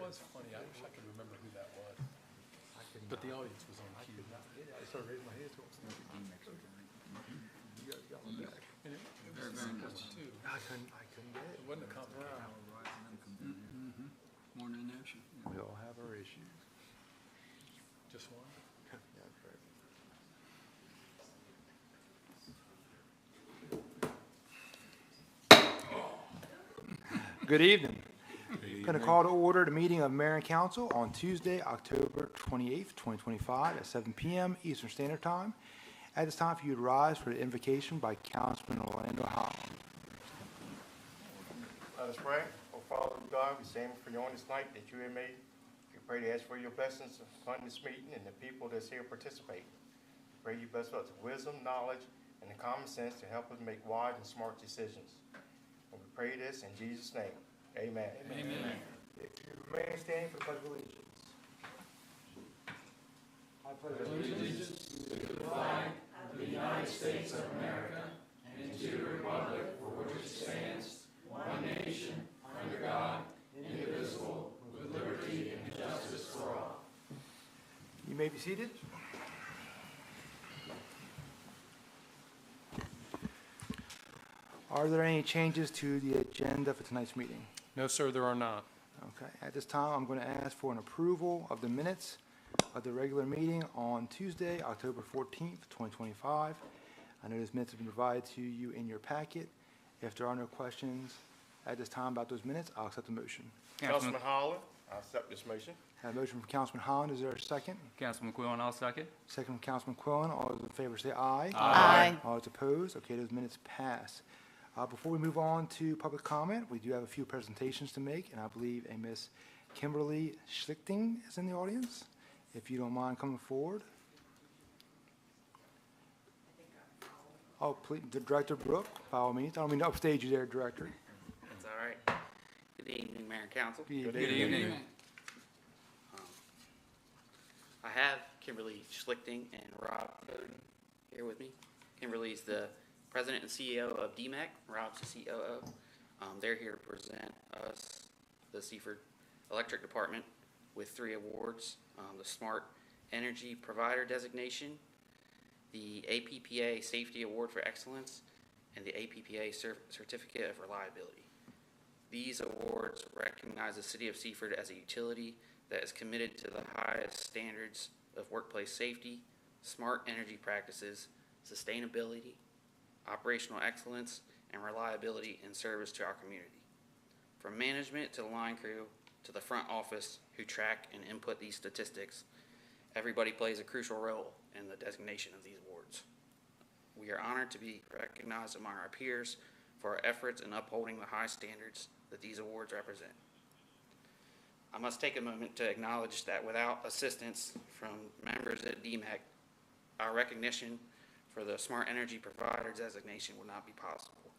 was funny. I wish I could remember who that was. But the audience was on cue. I started raising my hand to him. You got my back. And it was simple too. I couldn't get it. It wasn't a complicated. More than an issue. We all have our issues. Just one. Yeah, correct. Good evening. Going to call to order the meeting of Mayor and Council on Tuesday, October 28th, 2025 at 7 p.m. Eastern Standard Time. At this time, if you would rise for the invocation by Councilman Orlando Holland. Let us pray. Oh, Father God, we thank you for you on this night that you have made. We pray to ask for your blessings upon this meeting and the people that's here participate. We pray you bless us with wisdom, knowledge, and the common sense to help us make wise and smart decisions. And we pray this in Jesus' name. Amen. Amen. Remain standing for pledge of allegiance. I pledge allegiance to the flag of the United States of America and to the republic for which it stands, one nation, under God, indivisible, with liberty and justice for all. You may be seated. Are there any changes to the agenda for tonight's meeting? No, sir, there are not. Okay, at this time, I'm going to ask for an approval of the minutes of the regular meeting on Tuesday, October 14th, 2025. I know those minutes have been provided to you in your packet. If there are no questions at this time about those minutes, I'll accept the motion. Councilman Holland, I accept this motion. I have a motion from Councilman Holland. Is there a second? Councilman Quillen, I'll second. Second from Councilman Quillen. All those in favor say aye. Aye. All those opposed? Okay, those minutes pass. Before we move on to public comment, we do have a few presentations to make, and I believe a Miss Kimberly Schlichting is in the audience. If you don't mind coming forward. Oh, please, Director Brooke, by all means. I don't mean to upstage you there, Director. That's all right. Good evening, Mayor and Council. Good evening. I have Kimberly Schlichting and Rob Coden here with me. Kimberly's the President and CEO of DMEC. Rob's the COO. They're here to present us, the Seaford Electric Department, with 3 awards. The Smart Energy Provider Designation, the APPA Safety Award for Excellence, and the APPA Certificate of Reliability. These awards recognize the City of Seaford as a utility that is committed to the highest standards of workplace safety, smart energy practices, sustainability, operational excellence, and reliability in service to our community. From management to the line crew to the front office who track and input these statistics, everybody plays a crucial role in the designation of these awards. We are honored to be recognized among our peers for our efforts in upholding the high standards that these awards represent. I must take a moment to acknowledge that without assistance from members at DMEC, our recognition for the Smart Energy Provider designation would not be possible.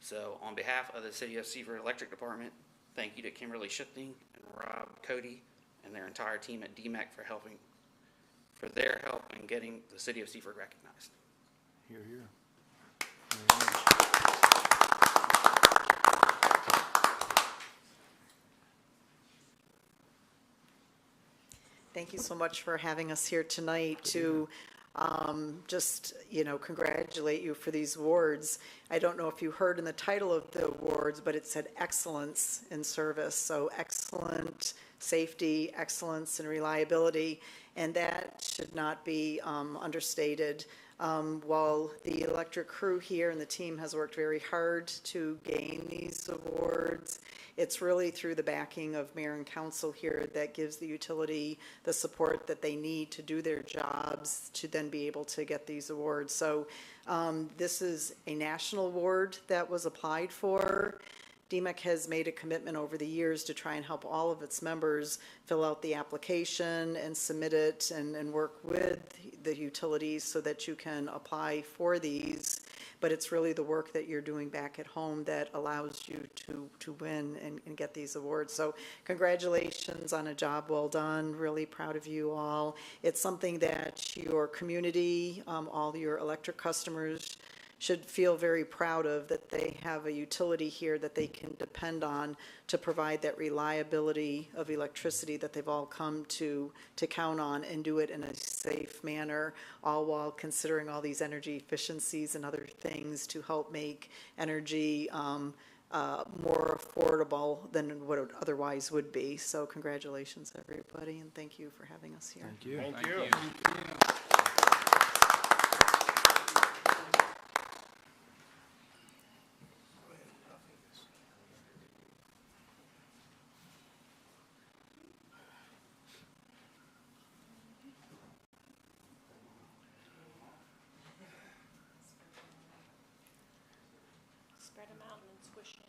So on behalf of the City of Seaford Electric Department, thank you to Kimberly Schlichting and Rob Cody and their entire team at DMEC for their help in getting the City of Seaford recognized. Here, here. Thank you so much for having us here tonight to just, congratulate you for these awards. I don't know if you heard in the title of the awards, but it said excellence in service. So excellent safety, excellence, and reliability. And that should not be understated. While the electric crew here and the team has worked very hard to gain these awards, it's really through the backing of Mayor and Council here that gives the utility the support that they need to do their jobs to then be able to get these awards. So this is a national award that was applied for. DMEC has made a commitment over the years to try and help all of its members fill out the application and submit it and work with the utilities so that you can apply for these. But it's really the work that you're doing back at home that allows you to win and get these awards. So congratulations on a job well done. Really proud of you all. It's something that your community, all your electric customers should feel very proud of that they have a utility here that they can depend on to provide that reliability of electricity that they've all come to count on, and do it in a safe manner, all while considering all these energy efficiencies and other things to help make energy more affordable than what it otherwise would be. So congratulations, everybody, and thank you for having us here. Thank you. Thank you. Spread them out and then squish it.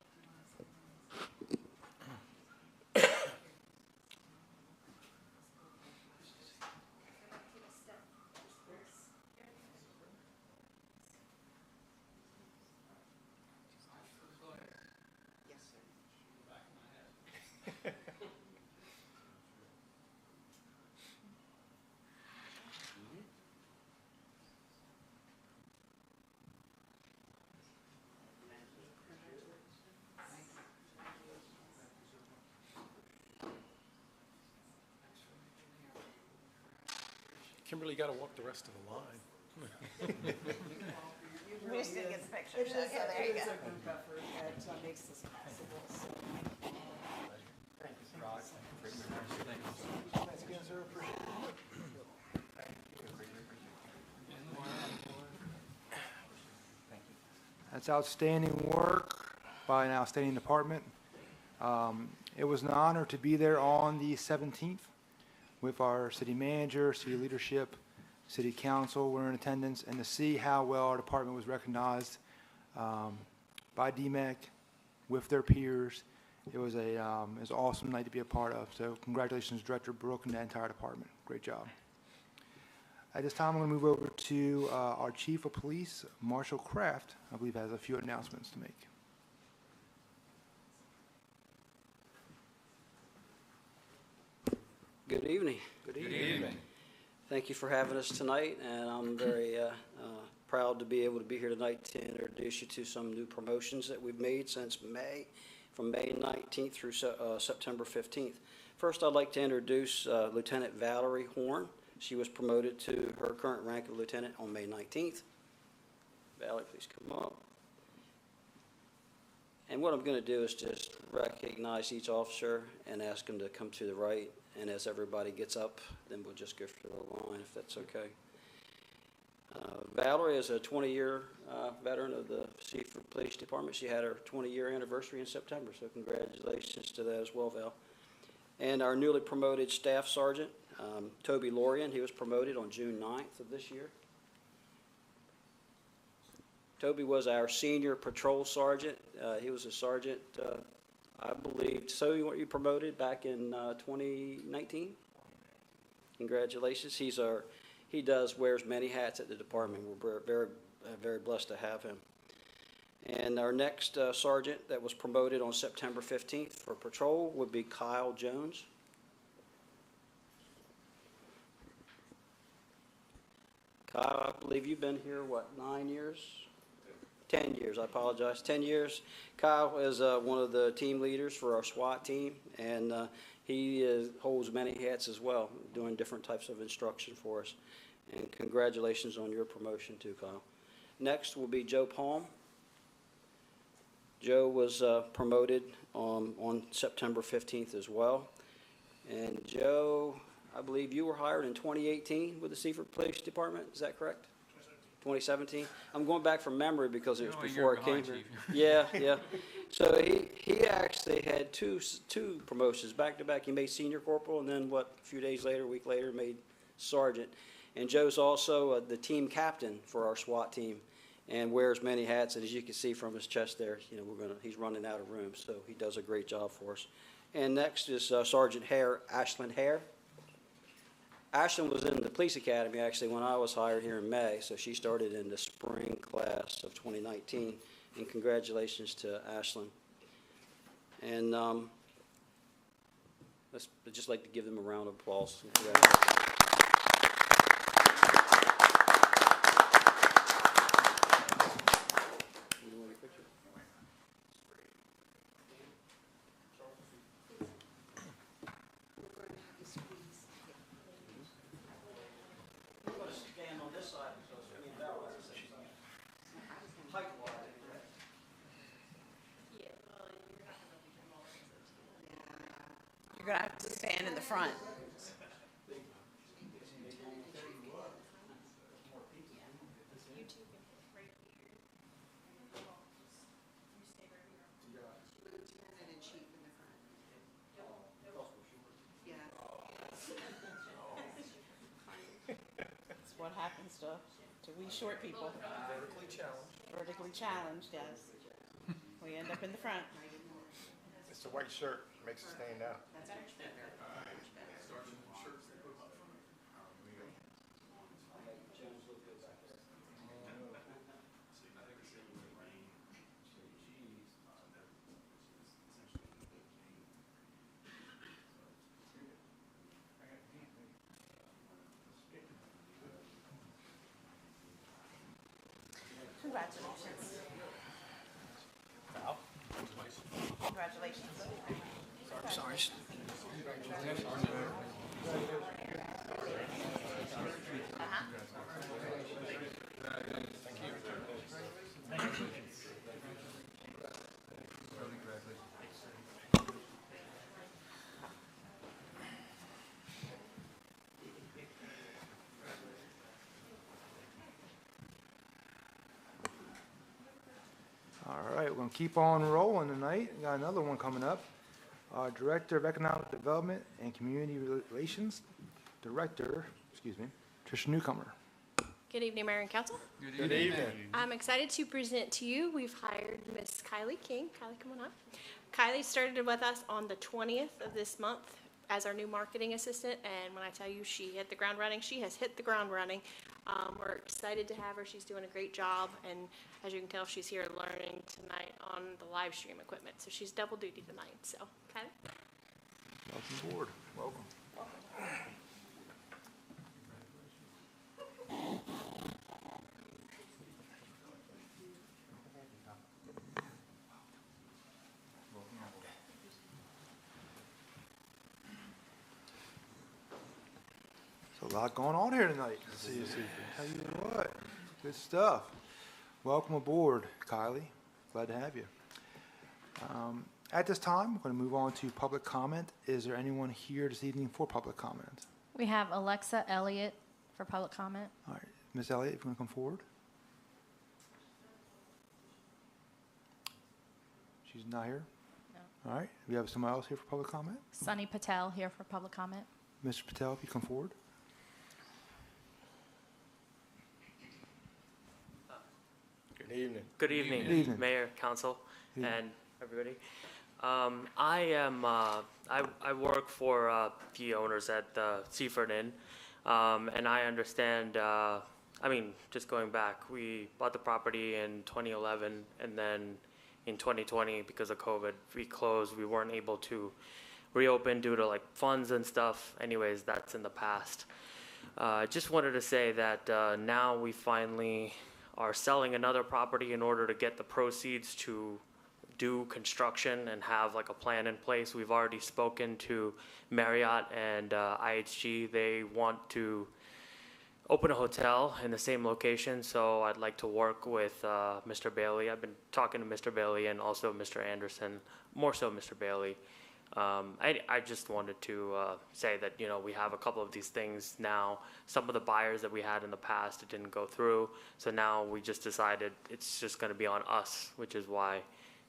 Kimberly got to walk the rest of the line. We just didn't get the pictures. Okay, there you go. That makes this possible. That's outstanding work by an outstanding department. It was an honor to be there on the 17th with our city manager, city leadership, city council were in attendance, and to see how well our department was recognized by DMEC with their peers. It was an awesome night to be a part of. So congratulations, Director Brooke and the entire department. Great job. At this time, I'm going to move over to our Chief of Police, Marshall Kraft, I believe has a few announcements to make. Good evening. Good evening. Thank you for having us tonight, and I'm very proud to be able to be here tonight to introduce you to some new promotions that we've made since May, from May 19th through September 15th. First, I'd like to introduce Lieutenant Valerie Horn. She was promoted to her current rank of lieutenant on May 19th. Valerie, please come up. And what I'm going to do is just recognize each officer and ask them to come to the right. And as everybody gets up, then we'll just go through the line, if that's okay. Valerie is a 20-year veteran of the Seaford Police Department. She had her 20-year anniversary in September, so congratulations to that as well, Val. And our newly promoted Staff Sergeant, Toby Lorian, he was promoted on June 9th of this year. Toby was our senior patrol sergeant. He was a sergeant, I believe, so you promoted back in 2019? Congratulations. He wears many hats at the department. We're very blessed to have him. And our next sergeant that was promoted on September 15th for patrol would be Kyle Jones. Kyle, I believe you've been here, what, 9 years? 10 years, I apologize, 10 years. Kyle is one of the team leaders for our SWAT team, and he holds many hats as well, doing different types of instruction for us. And congratulations on your promotion too, Kyle. Next will be Joe Palm. Joe was promoted on September 15th as well. And Joe, I believe you were hired in 2018 with the Seaford Police Department, is that correct? 2017. I'm going back from memory because it was before I came here. Yeah. So he actually had two promotions back to back. He made senior corporal, and then a few days later, a week later, made sergeant. And Joe's also the team captain for our SWAT team, and wears many hats. And as you can see from his chest there, he's running out of room, so he does a great job for us. And next is Sergeant Ashlyn Hare. Ashlyn was in the police academy actually when I was hired here in May, so she started in the spring class of 2019, and congratulations to Ashlyn. And I'd just like to give them a round of applause. stand in the front. That's what happens to we short people. Vertically challenged. Vertically challenged, yes. We end up in the front. It's the white shirt, makes it stand out. Congratulations. Congratulations. Sorry. All right, we're going to keep on rolling tonight. We got another one coming up. Director of Economic Development and Community Relations, Tricia Newcomer. Good evening, Mayor and Council. Good evening. I'm excited to present to you, we've hired Miss Kylie King. Kylie, come on up. Kylie started with us on the 20th of this month as our new marketing assistant, and when I tell you she hit the ground running, she has hit the ground running. We're excited to have her. She's doing a great job, and as you can tell, she's here learning tonight on the live stream equipment, so she's double duty tonight. So, Kylie? Welcome aboard. Welcome. So a lot going on here tonight. Let's see. Tell you what, good stuff. Welcome aboard, Kylie. Glad to have you. At this time, we're going to move on to public comment. Is there anyone here this evening for public comment? We have Alexa Elliott for public comment. All right, Ms. Elliott, if you want to come forward. She's not here? No. All right, we have someone else here for public comment? Sunny Patel here for public comment. Mr. Patel, if you come forward. Good evening. Good evening, Good evening. Mayor, Council, Good evening. and everybody. I work for the owners at the Seaford Inn, and I understand. Just going back, we bought the property in 2011, and then in 2020, because of COVID, we closed. We weren't able to reopen due to funds and stuff. Anyways, that's in the past. Just wanted to say that now we finally are selling another property in order to get the proceeds to do construction and have a plan in place. We've already spoken to Marriott and IHG. They want to open a hotel in the same location, so I'd like to work with Mr. Bailey. I've been talking to Mr. Bailey and also Mr. Anderson, more so Mr. Bailey. I just wanted to say that, we have a couple of these things now. Some of the buyers that we had in the past, it didn't go through. So now we just decided it's just going to be on us, which is why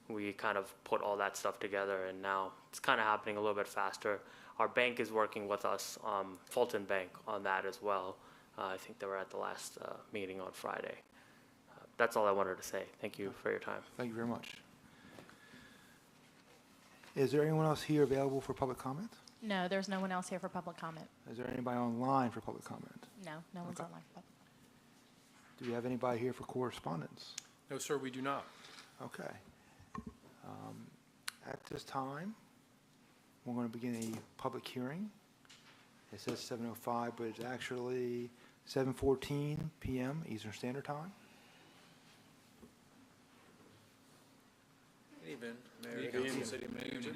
we kind of put all that stuff together. And now it's kind of happening a little bit faster. Our bank is working with us, Fulton Bank, on that as well. I think they were at the last meeting on Friday. That's all I wanted to say. Thank you for your time. Thank you very much. Is there anyone else here available for public comment? No, there's no one else here for public comment. Is there anybody online for public comment? No, no one's Okay. online for public. Do we have anybody here for correspondence? No, sir, we do not. Okay. At this time, we're going to begin a public hearing. It says 7:05, but it's actually 7:14 p.m. Eastern Standard Time. Good evening, Mayor, Council, City Manager.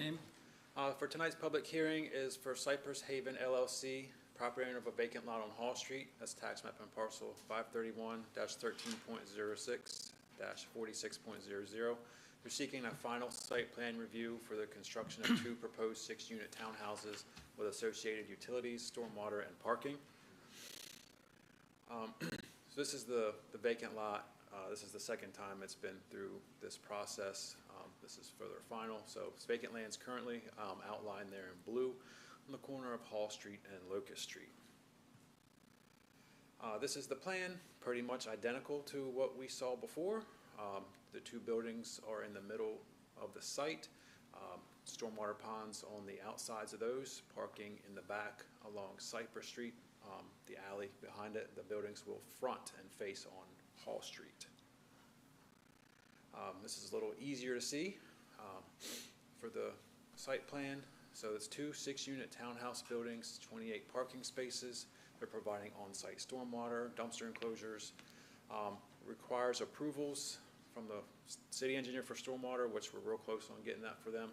For tonight's public hearing is for Cypress Haven LLC, property owner of a vacant lot on Hall Street. That's tax map and parcel 531-13.06-46.00. They're seeking a final site plan review for the construction of 2 proposed 6-unit townhouses with associated utilities, stormwater, and parking. So this is the vacant lot. This is the second time it's been through this process. This is for their final. So it's vacant lands currently outlined there in blue on the corner of Hall Street and Locust Street. This is the plan, pretty much identical to what we saw before. The 2 buildings are in the middle of the site. Stormwater ponds on the outsides of those, parking in the back along Cypress Street. The alley behind it, the buildings will front and face on Hall Street. This is a little easier to see for the site plan. So it's 2 6-unit townhouse buildings, 28 parking spaces. They're providing on-site stormwater, dumpster enclosures. Requires approvals from the city engineer for stormwater, which we're real close on getting that for them.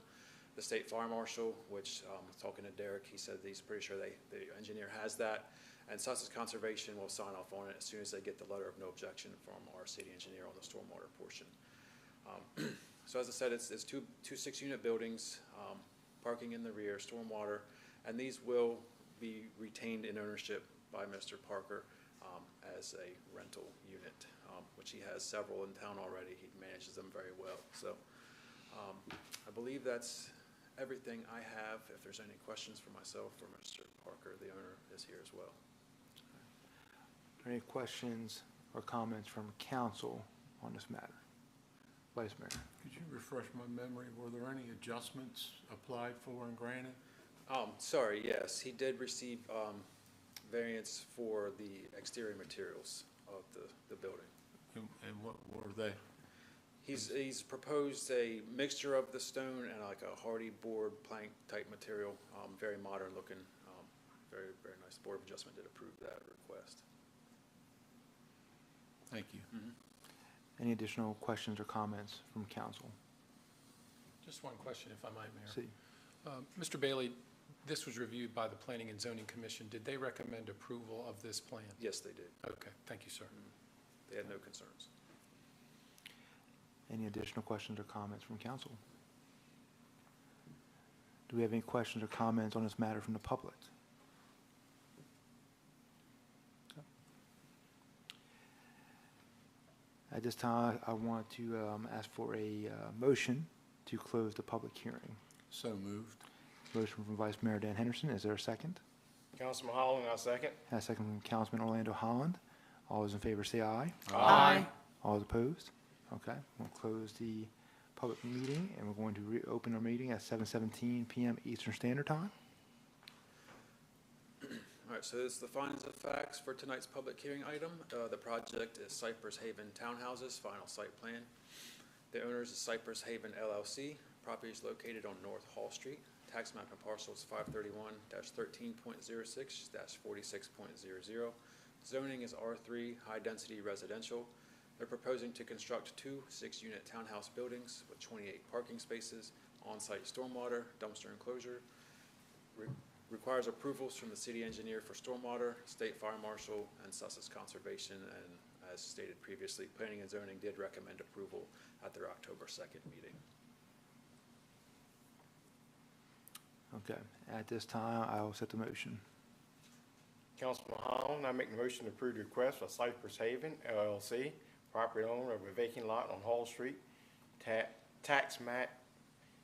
The state fire marshal, which talking to Derek, he said he's pretty sure the engineer has that. And Sussex Conservation will sign off on it as soon as they get the letter of no objection from our city engineer on the stormwater portion. So as I said, it's 2 6-unit buildings, parking in the rear, stormwater, and these will be retained in ownership by Mr. Parker as a rental unit, which he has several in town already. He manages them very well. So I believe that's everything I have. If there's any questions for myself or Mr. Parker, the owner is here as well. Any questions or comments from council on this matter? Vice Mayor. Could you refresh my memory? Were there any adjustments applied for and granted? Sorry, yes, he did receive variance for the exterior materials of the building. And what were they? He's proposed a mixture of the stone and like a hardy board plank type material, very modern looking, very, very nice. Board of Adjustment did approve that request. Thank you. Mm-hmm. Any additional questions or comments from council? Just one question, if I might, Mayor. See. Mr. Bailey, this was reviewed by the Planning and Zoning Commission. Did they recommend approval of this plan? Yes, they did. Okay, thank you, sir. Mm-hmm. They had no concerns. Any additional questions or comments from council? Do we have any questions or comments on this matter from the public? At this time, I want to ask for a motion to close the public hearing. So moved. Motion from Vice Mayor Dan Henderson. Is there a second? Councilman Holland, I'll second. And a second from Councilman Orlando Holland. All those in favor say aye. Aye. All those opposed? Okay, we'll close the public meeting, and we're going to reopen our meeting at 7:17 p.m. Eastern Standard Time. All right, so this is the findings of facts for tonight's public hearing item. The project is Cypress Haven Townhouses, final site plan. The owners is Cypress Haven LLC. Property is located on North Hall Street. Tax map and parcel is 531-13.06-46.00. Zoning is R3, high-density residential. They're proposing to construct 2 6-unit townhouse buildings with 28 parking spaces, on-site stormwater, dumpster enclosure. Requires approvals from the city engineer for stormwater, state fire marshal, and Sussex Conservation. And as stated previously, Planning and Zoning did recommend approval at their October 2nd meeting. Okay, at this time, I will set the motion. Councilman Holland, I make the motion to approve the request for Cypress Haven LLC, property owner of a vacant lot on Hall Street, tax map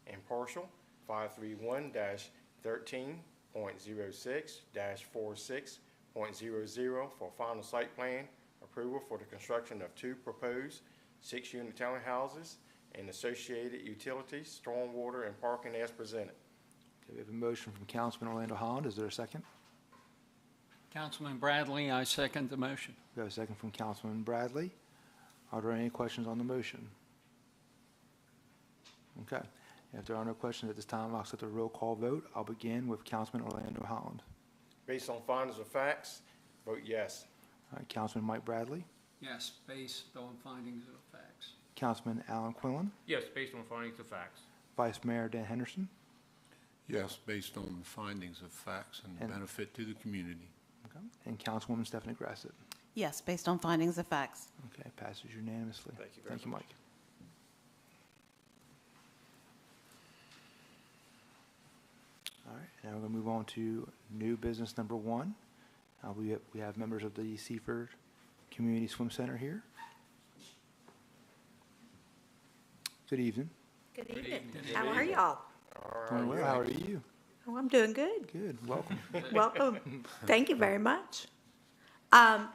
and parcel 531-13.06-46.00 for final site plan approval for the construction of 2 proposed 6-unit townhouses and associated utilities, stormwater, and parking as presented. Okay, we have a motion from Councilman Orlando Holland. Is there a second? Councilman Bradley, I second the motion. We have a second from Councilman Bradley. Are there any questions on the motion? Okay. If there are no questions at this time, I'll accept a roll call vote. I'll begin with Councilman Orlando Holland. Based on findings of facts, vote yes. All right, Councilman Mike Bradley. Yes, based on findings of facts. Councilman Alan Quillen. Yes, based on findings of facts. Vice Mayor Dan Henderson. Yes, based on the findings of facts and benefit to the community. Okay. And Councilwoman Stephanie Grassett. Yes, based on findings of facts. Okay, passes unanimously. Thank you very much. Mike. All right, now we're going to move on to new business number 1. We have members of the Seaford Community Swim Center here. Good evening. Good evening. How are y'all? Doing well. How are you? Oh, I'm doing good. Good. Welcome. Welcome. Thank you very much. I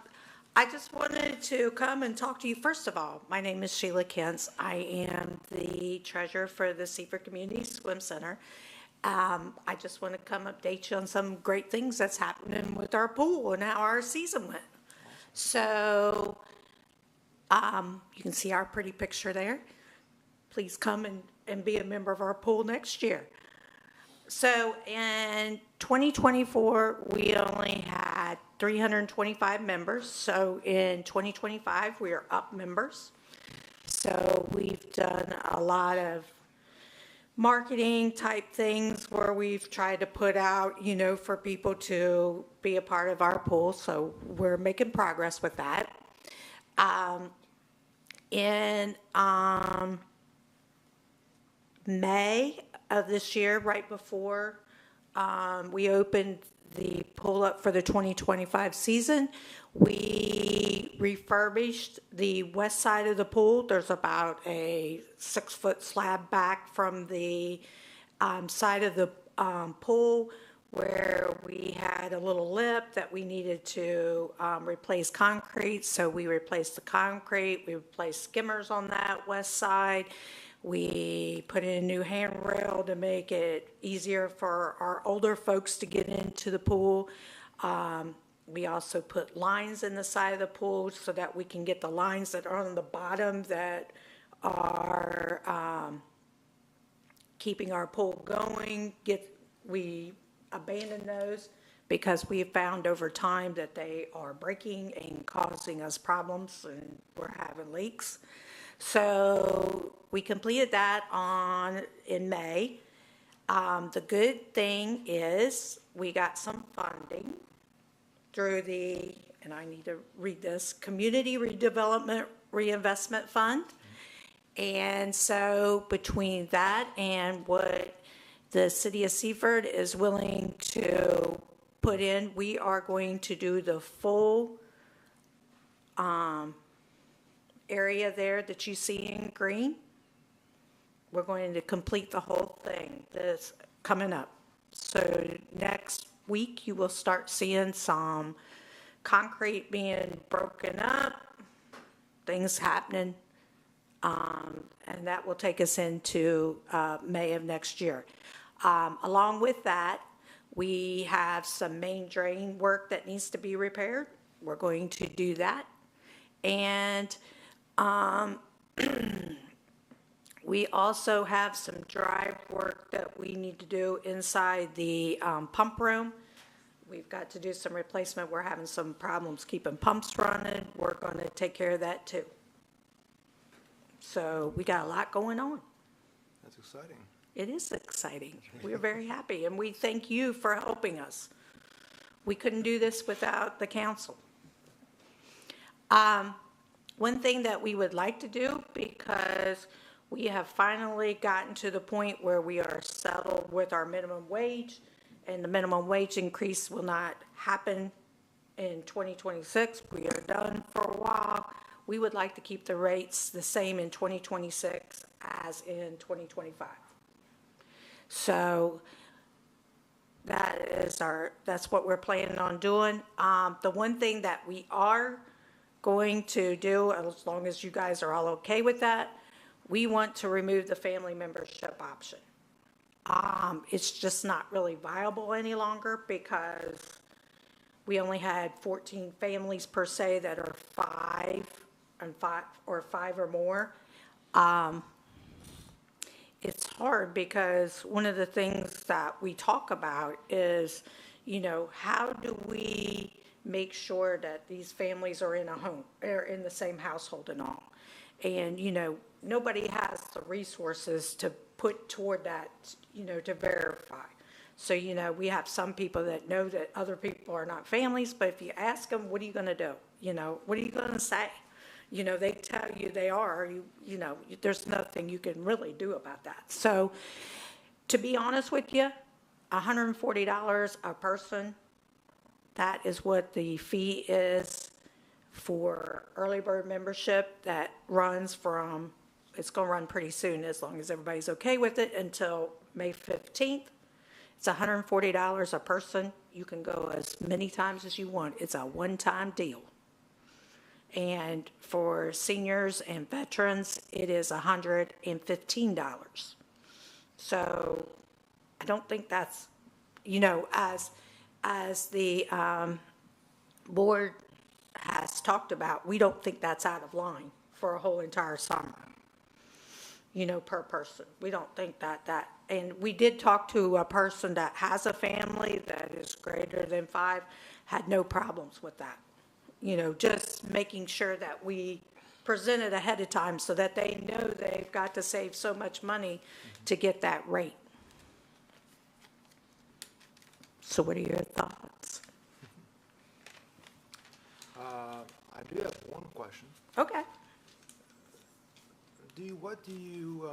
just wanted to come and talk to you. First of all, my name is Sheila Kentz. I am the treasurer for the Seaford Community Swim Center. I just want to come update you on some great things that's happening with our pool and how our season went. So you can see our pretty picture there. Please come and be a member of our pool next year. So in 2024, we only had 325 members. So in 2025, we are up members. So we've done a lot of marketing type things where we've tried to put out, for people to be a part of our pool. So we're making progress with that. In May of this year, right before we opened the pool up for the 2025 season, we refurbished the west side of the pool. There's about a 6-foot slab back from the side of the pool where we had a little lip that we needed to replace concrete. So we replaced the concrete. We replaced skimmers on that west side. We put in a new handrail to make it easier for our older folks to get into the pool. We also put lines in the side of the pool so that we can get the lines that are on the bottom that are keeping our pool going. We abandoned those because we have found over time that they are breaking and causing us problems, and we're having leaks. So we completed that in May. The good thing is we got some funding through and I need to read this, Community Redevelopment Reinvestment Fund. And so between that and what the city of Seaford is willing to put in, we are going to do the full area there that you see in green. We're going to complete the whole thing that's coming up. So next week you will start seeing some concrete being broken up, things happening, and that will take us into May of next year. Along with that, we have some main drain work that needs to be repaired. We're going to do that. And we also have some drive work that we need to do inside the pump room. We've got to do some replacement. We're having some problems keeping pumps running. We're going to take care of that too. So we got a lot going on. That's exciting. It is exciting. We're very happy, and we thank you for helping us. We couldn't do this without the council. One thing that we would like to do, because we have finally gotten to the point where we are settled with our minimum wage, and the minimum wage increase will not happen in 2026. We are done for a while. We would like to keep the rates the same in 2026 as in 2025. So that's what we're planning on doing. The one thing that we are going to do, as long as you guys are all okay with that, we want to remove the family membership option. It's just not really viable any longer because we only had 14 families per se that are five or more. It's hard because one of the things that we talk about is, how do we make sure that these families are in a home, or in the same household and all. And, nobody has the resources to put toward that, to verify. So, we have some people that know that other people are not families, but if you ask them, what are you going to do? What are you going to say? They tell you they are, there's nothing you can really do about that. So, to be honest with you, $140 a person. That is what the fee is for early bird membership that runs from, it's going to run pretty soon as long as everybody's okay with it, until May 15th. It's $140 a person. You can go as many times as you want. It's a one-time deal. And for seniors and veterans, it is $115. So I don't think that's, as the board has talked about, we don't think that's out of line for a whole entire summer, per person. We don't think that, and we did talk to a person that has a family that is greater than 5, had no problems with that. Just making sure that we present it ahead of time so that they know they've got to save so much money to get that rate. So what are your thoughts? I do have one question. Okay. What do you,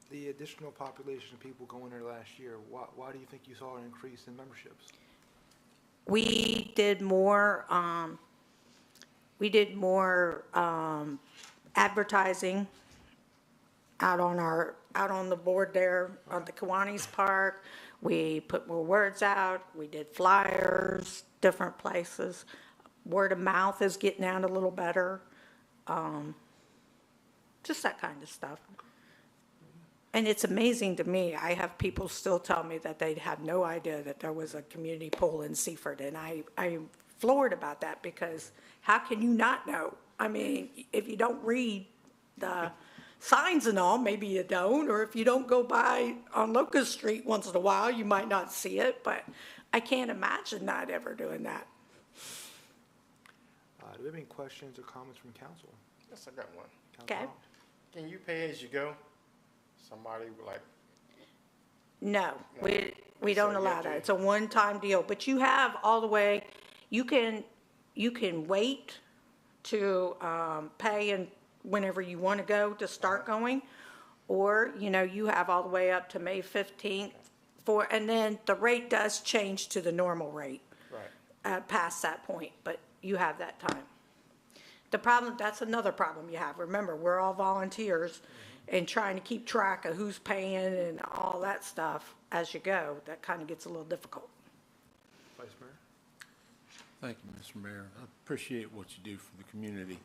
the additional population of people going there last year, why do you think you saw an increase in memberships? We did more advertising out on the board there on the Kiwanis Park. We put more words out. We did flyers, different places. Word of mouth is getting out a little better. Just that kind of stuff. And it's amazing to me. I have people still tell me that they had no idea that there was a community pool in Seaford. And I'm floored about that, because how can you not know? I mean, if you don't read the signs and all, maybe you don't. Or if you don't go by on Locust Street once in a while, you might not see it. But I can't imagine not ever doing that. Do we have any questions or comments from council? Yes, I got one. Okay. Can you pay as you go? Somebody like, No, we don't So you allow have that. to- It's a one-time deal, but you have all the way, you can wait to pay and whenever you want to go to start going, or, you have all the way up to May 15th and then the rate does change to the normal rate right, past that point, but you have that time. That's another problem you have. Remember, we're all volunteers, and trying to keep track of who's paying and all that stuff as you go, that kind of gets a little difficult. Vice Mayor? Thank you, Mr. Mayor. I appreciate what you do for the community.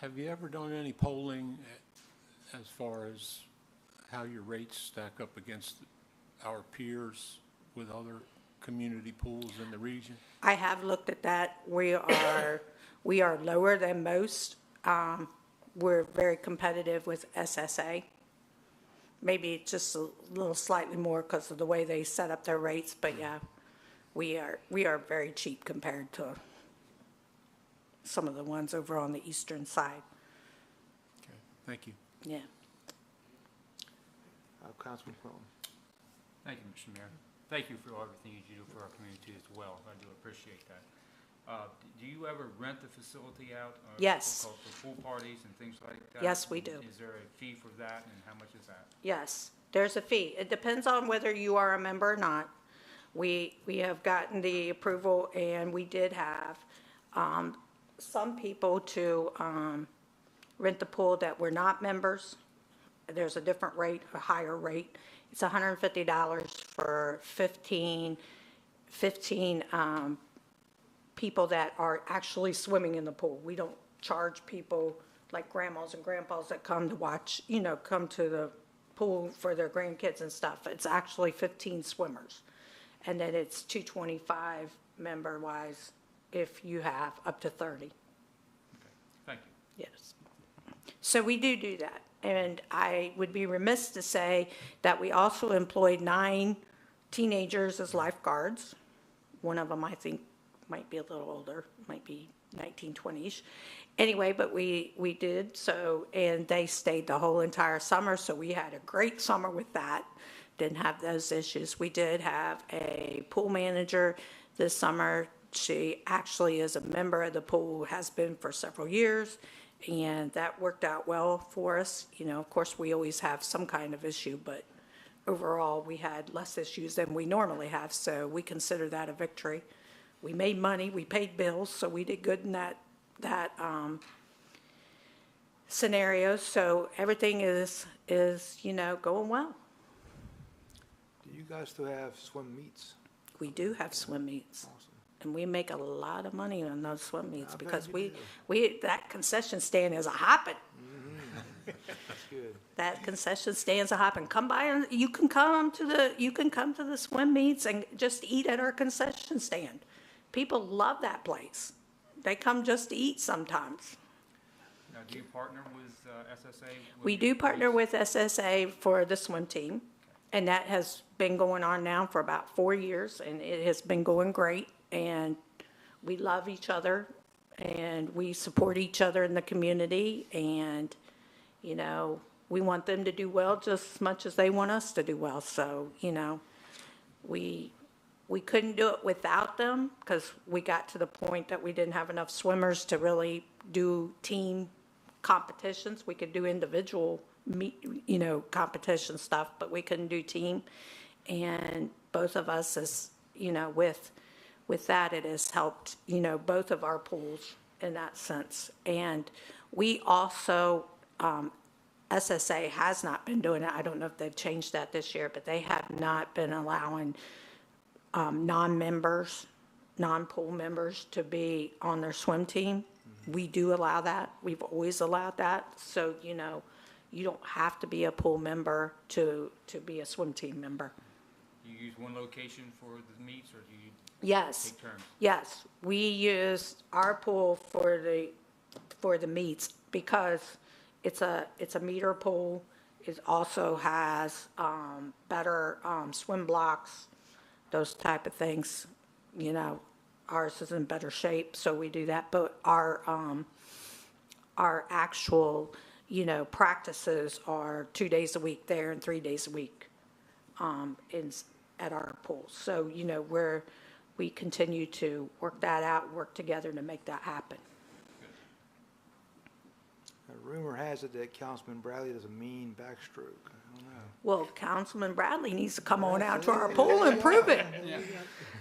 Have you ever done any polling as far as how your rates stack up against our peers with other community pools in the region? I have looked at that. We are lower than most. We're very competitive with SSA. Maybe it's just a little slightly more because of the way they set up their rates, but yeah, we are very cheap compared to some of the ones over on the eastern side. Okay, thank you. Yeah. Councilman Quillen. Thank you, Mr. Mayor. Thank you for everything you do for our community as well. I do appreciate that. Do you ever rent the facility out? Yes. For pool parties and things like that? Yes, we do. Is there a fee for that, and how much is that? Yes, there's a fee. It depends on whether you are a member or not. We have gotten the approval, and we did have some people to rent the pool that were not members. There's a different rate, a higher rate. It's $150 for 15 people that are actually swimming in the pool. We don't charge people like grandmas and grandpas that come to watch, come to the pool for their grandkids and stuff. It's actually 15 swimmers. And then it's $225 member-wise if you have up to 30. Okay, thank you. Yes. So we do that. And I would be remiss to say that we also employed 9 teenagers as lifeguards. One of them, I think, might be a little older, might be 19, 20-ish. Anyway, but we did so, and they stayed the whole entire summer, so we had a great summer with that. Didn't have those issues. We did have a pool manager this summer. She actually is a member of the pool, has been for several years, and that worked out well for us. You know, of course, we always have some kind of issue, but overall, we had less issues than we normally have, so we consider that a victory. We made money, we paid bills, so we did good in that scenario. So everything is going well. Do you guys still have swim meets? We do have swim meets. Awesome. And we make a lot of money on those swim meets I bet because you we that concession stand is a hopping. That's good. That concession stands a hopping. Come by and you can come to the swim meets and just eat at our concession stand. People love that place. They come just to eat sometimes. Now, do you partner with SSA? We do partner with SSA for the swim team, and that has been going on now for about 4 years, and it has been going great. And we love each other, and we support each other in the community, and we want them to do well just as much as they want us to do well. So we couldn't do it without them because we got to the point that we didn't have enough swimmers to really do team competitions. We could do individual competition stuff, but we couldn't do team. And both of us, as with that, it has helped both of our pools in that sense. And we also SSA has not been doing it. I don't know if they've changed that this year, but they have not been allowing non-members, non-pool members to be on their swim team. We do allow that. We've always allowed that. So, you don't have to be a pool member to be a swim team member. Do you use one location for the meets, or do you Yes. take turns? Yes, we use our pool for the meets because it's a meter pool. It also has better swim blocks, those type of things. Ours is in better shape, so we do that. But our actual practices are 2 days a week there and 3 days a week at our pool. So we continue to work that out, work together to make that happen. A rumor has it that Councilman Bradley does a mean backstroke. I don't know. Well, Councilman Bradley needs to come on out to our pool and prove it. Yeah.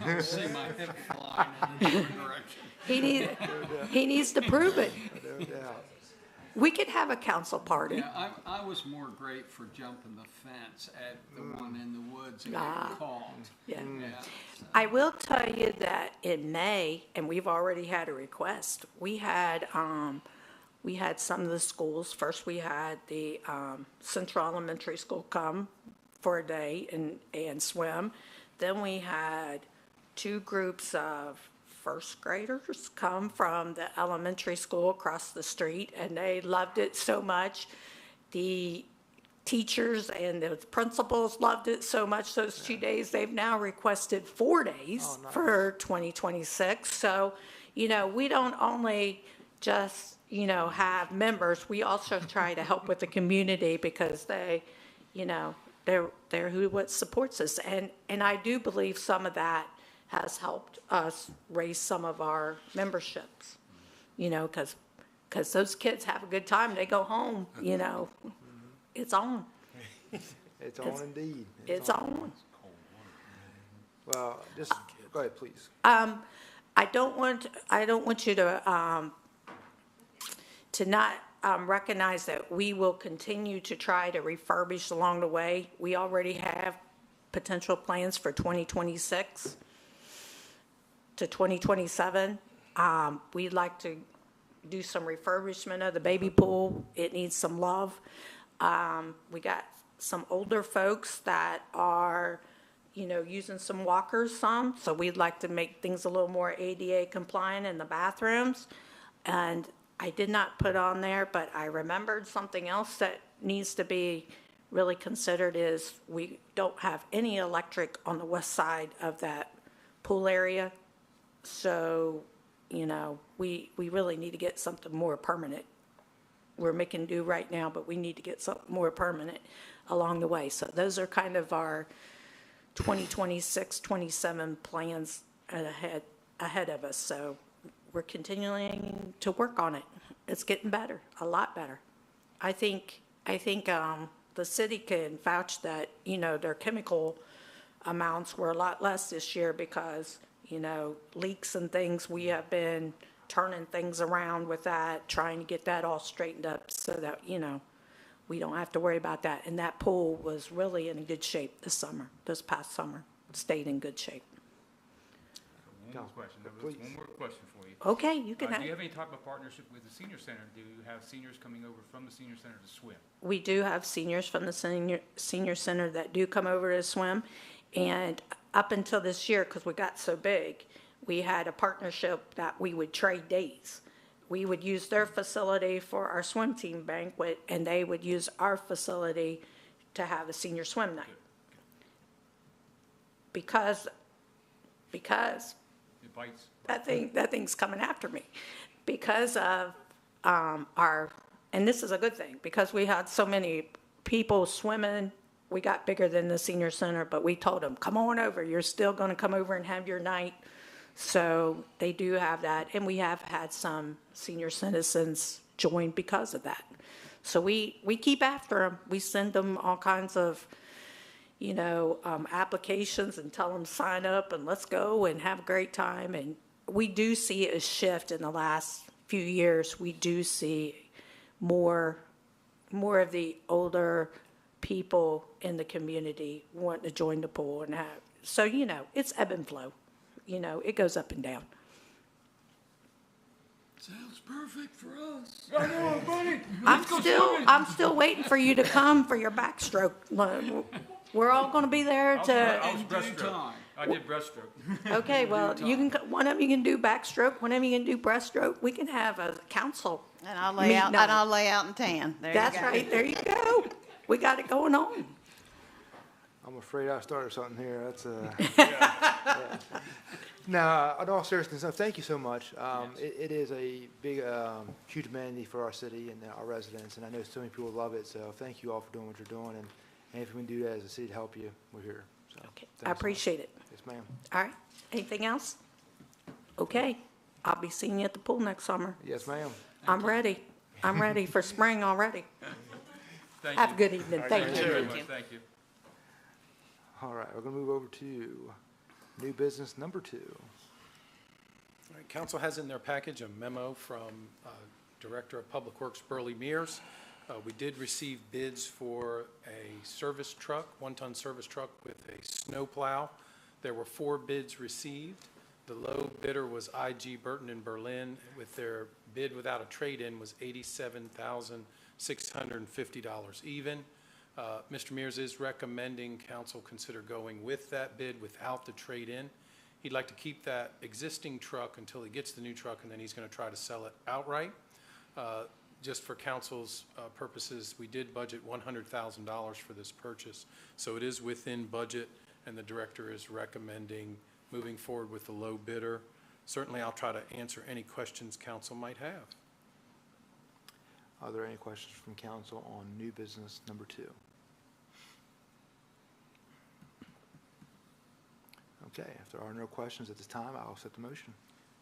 I see my hip flying in a different direction. He needs to prove it. No doubt. We could have a council party. Yeah, I was more great for jumping the fence at the one in the woods and getting caught. Yeah. Yeah. I will tell you that in May, and we've already had a request, we had some of the schools. First, we had the Central Elementary School come for a day and swim. Then we had 2 groups of first graders come from the elementary school across the street, and they loved it so much. The teachers and the principals loved it so much those 2 days. They've now requested 4 days for 2026. So, we don't only just, have members. We also try to help with the community because they, they're what supports us. And I do believe some of that has helped us raise some of our memberships, because those kids have a good time. They go home, it's on. It's on indeed. It's on. Well, just go ahead, please. I don't want you to not recognize that we will continue to try to refurbish along the way. We already have potential plans for 2026 to 2027. We'd like to do some refurbishment of the baby pool. It needs some love. We got some older folks that are, using some walkers some, so we'd like to make things a little more ADA compliant in the bathrooms. And I did not put on there, but I remembered something else that needs to be really considered is we don't have any electric on the west side of that pool area. So, we really need to get something more permanent. We're making do right now, but we need to get something more permanent along the way. So those are kind of our 2026, 27 plans ahead of us. So we're continuing to work on it. It's getting better, a lot better. I think the city can vouch that, their chemical amounts were a lot less this year because, leaks and things, we have been turning things around with that, trying to get that all straightened up so that, we don't have to worry about that. And that pool was really in good shape this past summer, stayed in good shape. One more question. Please. One more question for you. Okay, you can Do you have, have any type of partnership with the senior center? Do you have seniors coming over from the senior center to swim? we do have seniors from the senior center that do come over to swim. And up until this year, because we got so big, we had a partnership that we would trade days. We would use their facility for our swim team banquet, and they would use our facility to have a senior swim night. Because It bites. that thing's coming after me. Because of and this is a good thing, because we had so many people swimming, we got bigger than the senior center, but we told them, come on over, you're still gonna come over and have your night. So they do have that, and we have had some senior citizens join because of that. So we keep after them. We send them all kinds of, applications and tell them sign up and let's go and have a great time. And we do see a shift in the last few years. We do see more of the older people in the community wanting to join the pool and have. So it's ebb and flow. It goes up and down. Sounds perfect for us. I know, buddy. I'm still waiting for you to come for your backstroke. We're all going to be there I was to. breaststroke. I did breaststroke. Okay, well, one of you can do backstroke, one of you can do breaststroke. We can have a council. And I'll lay out, meet and night. I'll lay out in tan. There you That's go. right. There you go. We got it going on. I'm afraid I started something here. That's yeah. No, in all seriousness, no, thank you so much. It is a big, huge amenity for our city and our residents, and I know so many people love it, so thank you all for doing what you're doing, and if we can do that as a city to help you, we're here. So, Okay, thanks so I much. appreciate it. Yes, ma'am. All right. Anything else? Okay. I'll be seeing you at the pool next summer. Yes, ma'am. I'm ready. I'm ready for spring already. Thank Have you. a good evening. Thank Thank you. you very much. Thank you. All right, we're gonna move over to new business number 2. All right, council has in their package a memo from Director of Public Works Burley Mears. We did receive bids for a service truck, 1-ton service truck with a snow plow. There were 4 bids received. The low bidder was IG Burton in Berlin, with their bid without a trade-in was $87,650 even. Mr. Mears is recommending council consider going with that bid without the trade-in. He'd like to keep that existing truck until he gets the new truck, and then he's going to try to sell it outright. Just for council's purposes, we did budget $100,000 for this purchase, so it is within budget, and the director is recommending moving forward with the low bidder. Certainly, I'll try to answer any questions council might have. Are there any questions from council on new business number 2? Okay, if there are no questions at this time, I'll accept the motion.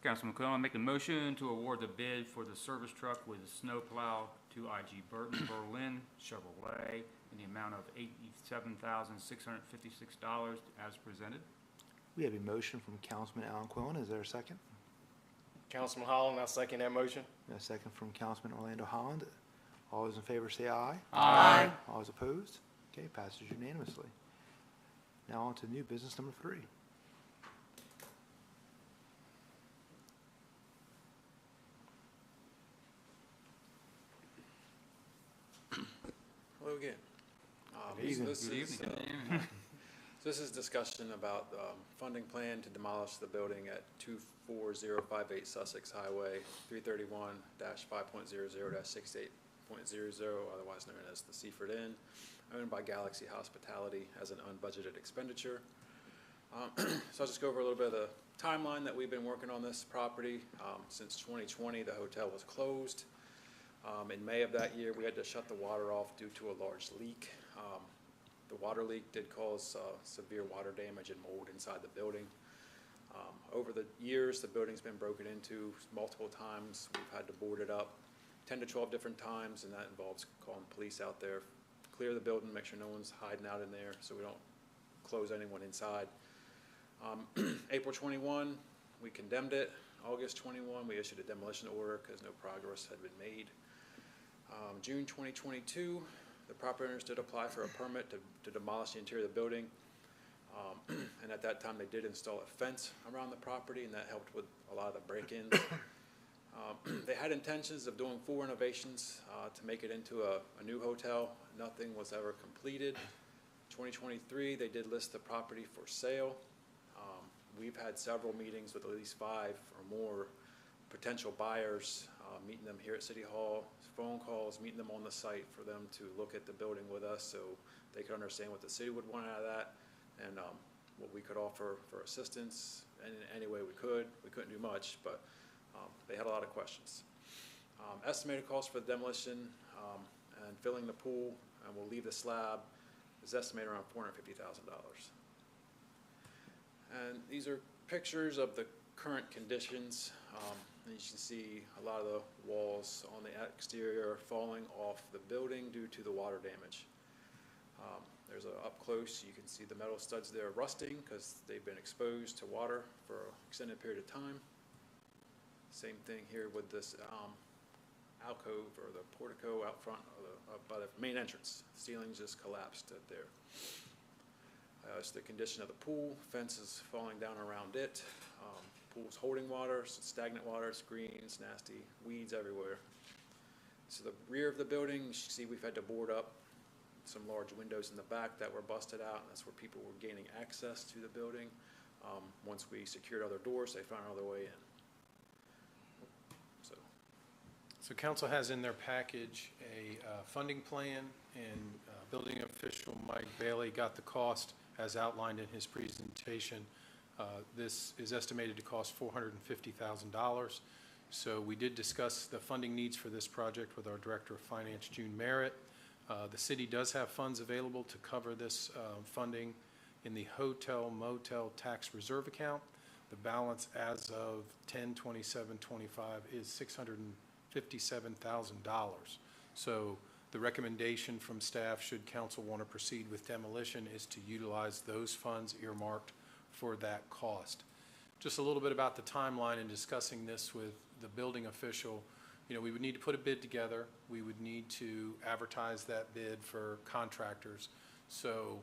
Councilman McClellan, I make a motion to award the bid for the service truck with a snow plow to IG Burton Berlin Chevrolet in the amount of $87,656 as presented. We have a motion from Councilman Alan Quillen. Is there a second? Councilman Holland, I second that motion. A second from Councilman Orlando Holland. All those in favor say aye. Aye. All those opposed? Okay, passes unanimously. Now on to new business number 3. Hello again. Good evening. This is discussion about funding plan to demolish the building at 24058 Sussex Highway, 331-5.00-68.00, otherwise known as the Seaford Inn, owned by Galaxy Hospitality as an unbudgeted expenditure. So I'll just go over a little bit of the timeline that we've been working on this property. Since 2020, the hotel was closed. In May of that year, we had to shut the water off due to a large leak. The water leak did cause severe water damage and mold inside the building. Over the years, the building's been broken into multiple times. We've had to board it up 10 to 12 different times, and that involves calling police out there, clear the building, make sure no one's hiding out in there so we don't close anyone inside. April 21, we condemned it. August 21, we issued a demolition order because no progress had been made. June 2022, the property owners did apply for a permit to demolish the interior of the building. And at that time, they did install a fence around the property, and that helped with a lot of the break-ins. They had intentions of doing 4 renovations to make it into a new hotel. Nothing was ever completed. 2023, they did list the property for sale. We've had several meetings with at least 5 or more potential buyers, meeting them here at City Hall, phone calls, meeting them on the site for them to look at the building with us so they could understand what the city would want out of that and what we could offer for assistance in any way we could. We couldn't do much, but they had a lot of questions. Estimated cost for the demolition and filling the pool, and we'll leave the slab, is estimated around $450,000. And these are pictures of the current conditions. And you can see a lot of the walls on the exterior falling off the building due to the water damage. There's a up close, you can see the metal studs there rusting because they've been exposed to water for an extended period of time. Same thing here with this alcove or the portico out front of by the main entrance. The ceilings just collapsed up there. It's the condition of the pool, fences falling down around it. Pool's holding water, stagnant water, screens, nasty weeds everywhere. So the rear of the building, you see we've had to board up some large windows in the back that were busted out, and that's where people were gaining access to the building. Once we secured other doors, they found another way in. So council has in their package a funding plan, and building official Mike Bailey got the cost as outlined in his presentation. This is estimated to cost $450,000. So we did discuss the funding needs for this project with our Director of Finance, June Merritt. The city does have funds available to cover this funding in the hotel motel tax reserve account. The balance as of 10/27/25 is $657,000. So the recommendation from staff, should council want to proceed with demolition, is to utilize those funds earmarked for that cost. Just a little bit about the timeline in discussing this with the building official. You know, we would need to put a bid together. We would need to advertise that bid for contractors. So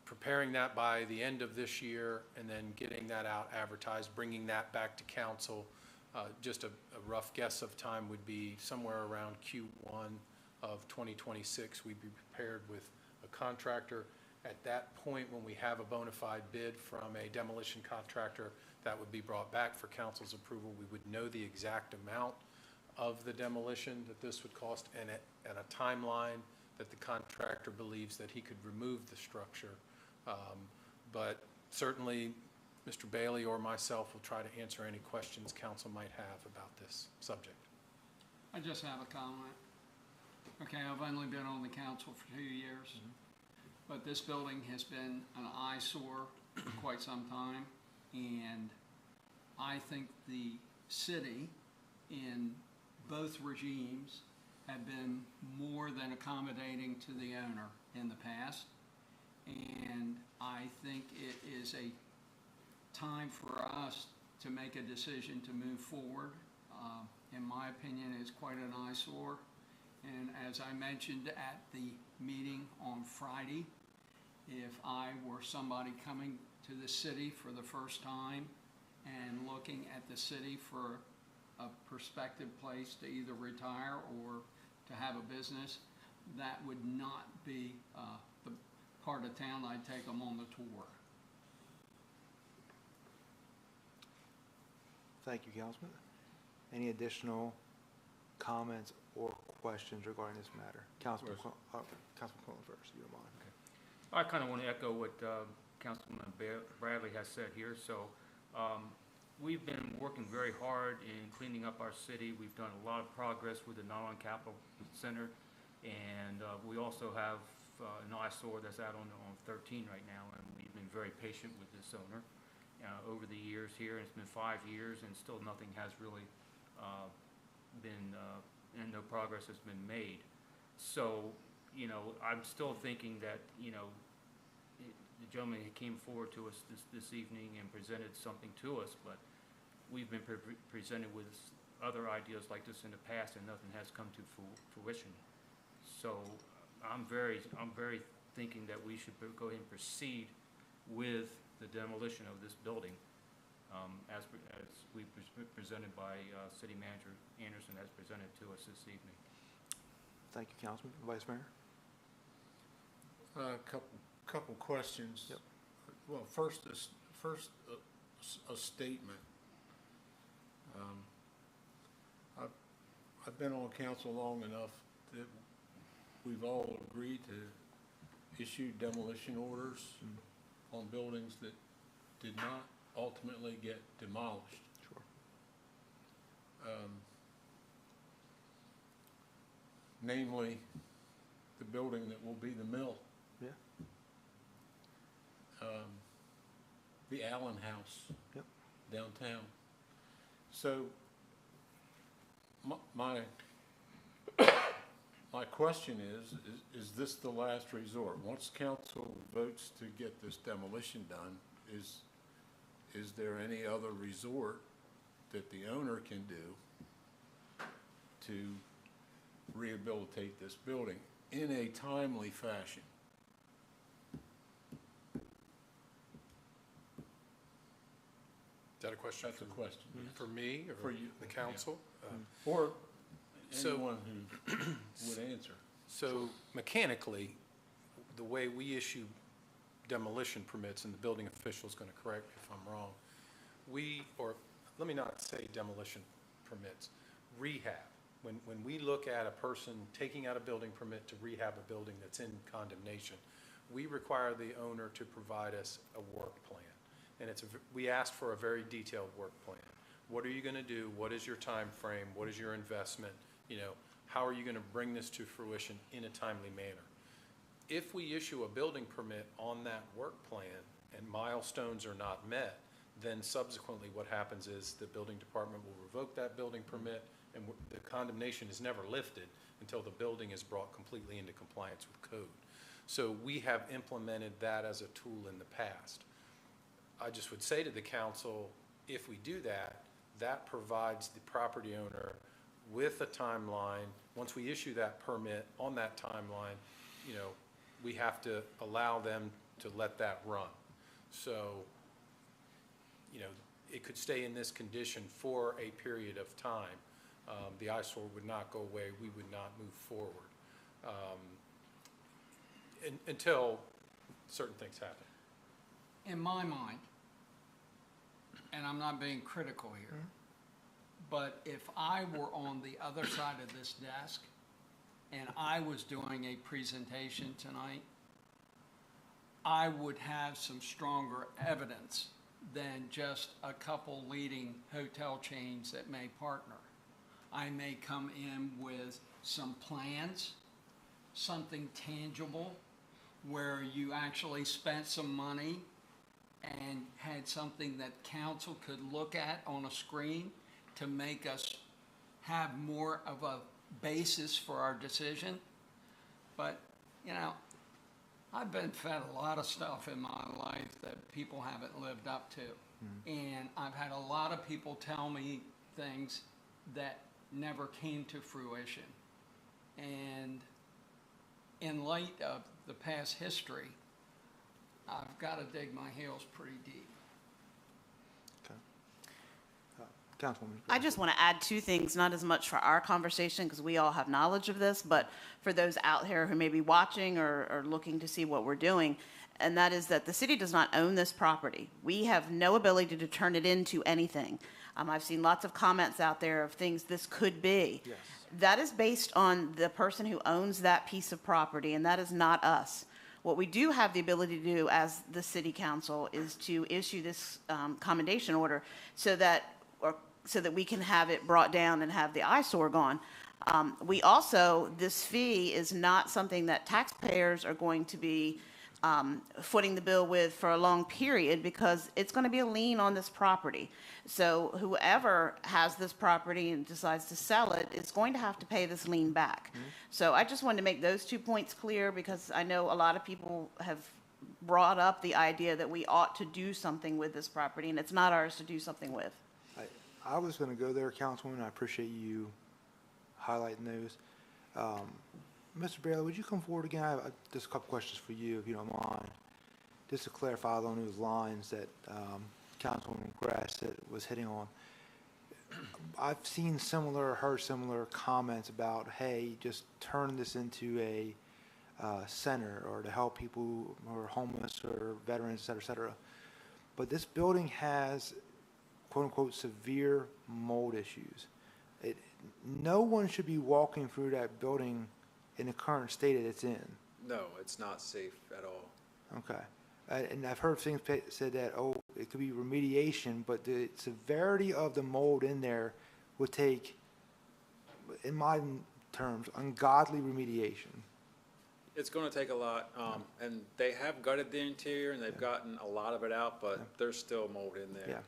preparing that by the end of this year and then getting that out advertised, bringing that back to council, just a rough guess of time would be somewhere around Q1 of 2026. We'd be prepared with a contractor. At that point, when we have a bona fide bid from a demolition contractor, that would be brought back for council's approval. We would know the exact amount of the demolition that this would cost and a timeline that the contractor believes that he could remove the structure. But certainly, Mr. Bailey or myself will try to answer any questions council might have about this subject. I just have a comment. Okay, I've only been on the council for 2 years, but this building has been an eyesore for quite some time, and I think the city in both regimes have been more than accommodating to the owner in the past, and I think it is a time for us to make a decision to move forward. In my opinion, it's quite an eyesore. And as I mentioned at the meeting on Friday, if I were somebody coming to the city for the first time and looking at the city for a prospective place to either retire or to have a business, that would not be the part of town I'd take them on the tour. Thank you, Councilman. Any additional comments or questions regarding this matter? Councilman Quinlan first, if you don't mind. I kind of want to echo what Councilman Bradley has said here. So we've been working very hard in cleaning up our city. We've done a lot of progress with the Nylon Capital Center, and we also have an eyesore that's out on 13 right now, and we've been very patient with this owner. over the years here, and it's been 5 years, and still nothing has really and no progress has been made. So, I'm still thinking that, the gentleman who came forward to us this evening and presented something to us, but we've been presented with other ideas like this in the past, and nothing has come to fruition. So I'm very thinking that we should go ahead and proceed with the demolition of this building, as we presented by City Manager Anderson, as presented to us this evening. Thank you, Councilman. Vice Mayor? Couple questions. Yep. Well, first a statement. I've been on council long enough that we've all agreed to issue demolition orders on buildings that did not ultimately get demolished. Sure. Namely, the building that will be the mill. Yeah. The Allen House. Yep. Downtown. So my question is this the last resort? Once council votes to get this demolition done, is there any other resort that the owner can do to rehabilitate this building in a timely fashion? Is that a question? That's a question. For me or For you. the council? Or So- anyone who would answer. So mechanically, the way we issue demolition permits, and the building official is going to correct me if I'm wrong, let me not say demolition permits, rehab. When we look at a person taking out a building permit to rehab a building that's in condemnation, we require the owner to provide us a work plan. And we asked for a very detailed work plan. What are you going to do? What is your time frame? What is your investment? How are you going to bring this to fruition in a timely manner? If we issue a building permit on that work plan and milestones are not met, then subsequently what happens is the building department will revoke that building permit, and the condemnation is never lifted until the building is brought completely into compliance with code. So we have implemented that as a tool in the past. I just would say to the council, if we do that, that provides the property owner with a timeline. Once we issue that permit on that timeline, we have to allow them to let that run. So, it could stay in this condition for a period of time. The eyesore would not go away. We would not move forward until certain things happen. In my mind, and I'm not being critical here, but if I were on the other side of this desk and I was doing a presentation tonight, I would have some stronger evidence than just a couple leading hotel chains that may partner. I may come in with some plans, something tangible, where you actually spent some money and had something that council could look at on a screen to make us have more of a basis for our decision. But, I've been fed a lot of stuff in my life that people haven't lived up to. And I've had a lot of people tell me things that never came to fruition. And in light of the past history, I've got to dig my heels pretty deep. Councilwoman. I just want to add two things, not as much for our conversation, because we all have knowledge of this, but for those out here who may be watching or looking to see what we're doing, and that is that the city does not own this property. We have no ability to turn it into anything. I've seen lots of comments out there of things this could be. Yes. That is based on the person who owns that piece of property, and that is not us. What we do have the ability to do as the city council is to issue this commendation order so that we can have it brought down and have the eyesore gone. We also, this fee is not something that taxpayers are going to be footing the bill with for a long period, because it's going to be a lien on this property. So whoever has this property and decides to sell it is going to have to pay this lien back. So I just wanted to make those 2 points clear, because I know a lot of people have brought up the idea that we ought to do something with this property, and it's not ours to do something with. I was going to go there, Councilwoman. I appreciate you highlighting those. Mr. Bailey, would you come forward again? I have just a couple questions for you, if you don't mind. Just to clarify along those lines that Councilwoman Grass was hitting on. I've seen heard similar comments about, hey, just turn this into a center, or to help people who are homeless or veterans, et cetera. But this building has, quote unquote, severe mold issues. No one should be walking through that building in the current state that it's in. No, it's not safe at all. Okay. And I've heard things said that, oh, it could be remediation, but the severity of the mold in there would take, in my terms, ungodly remediation. It's going to take a lot, and they have gutted the interior, and they've gotten a lot of it out, but there's still mold in there. Yeah.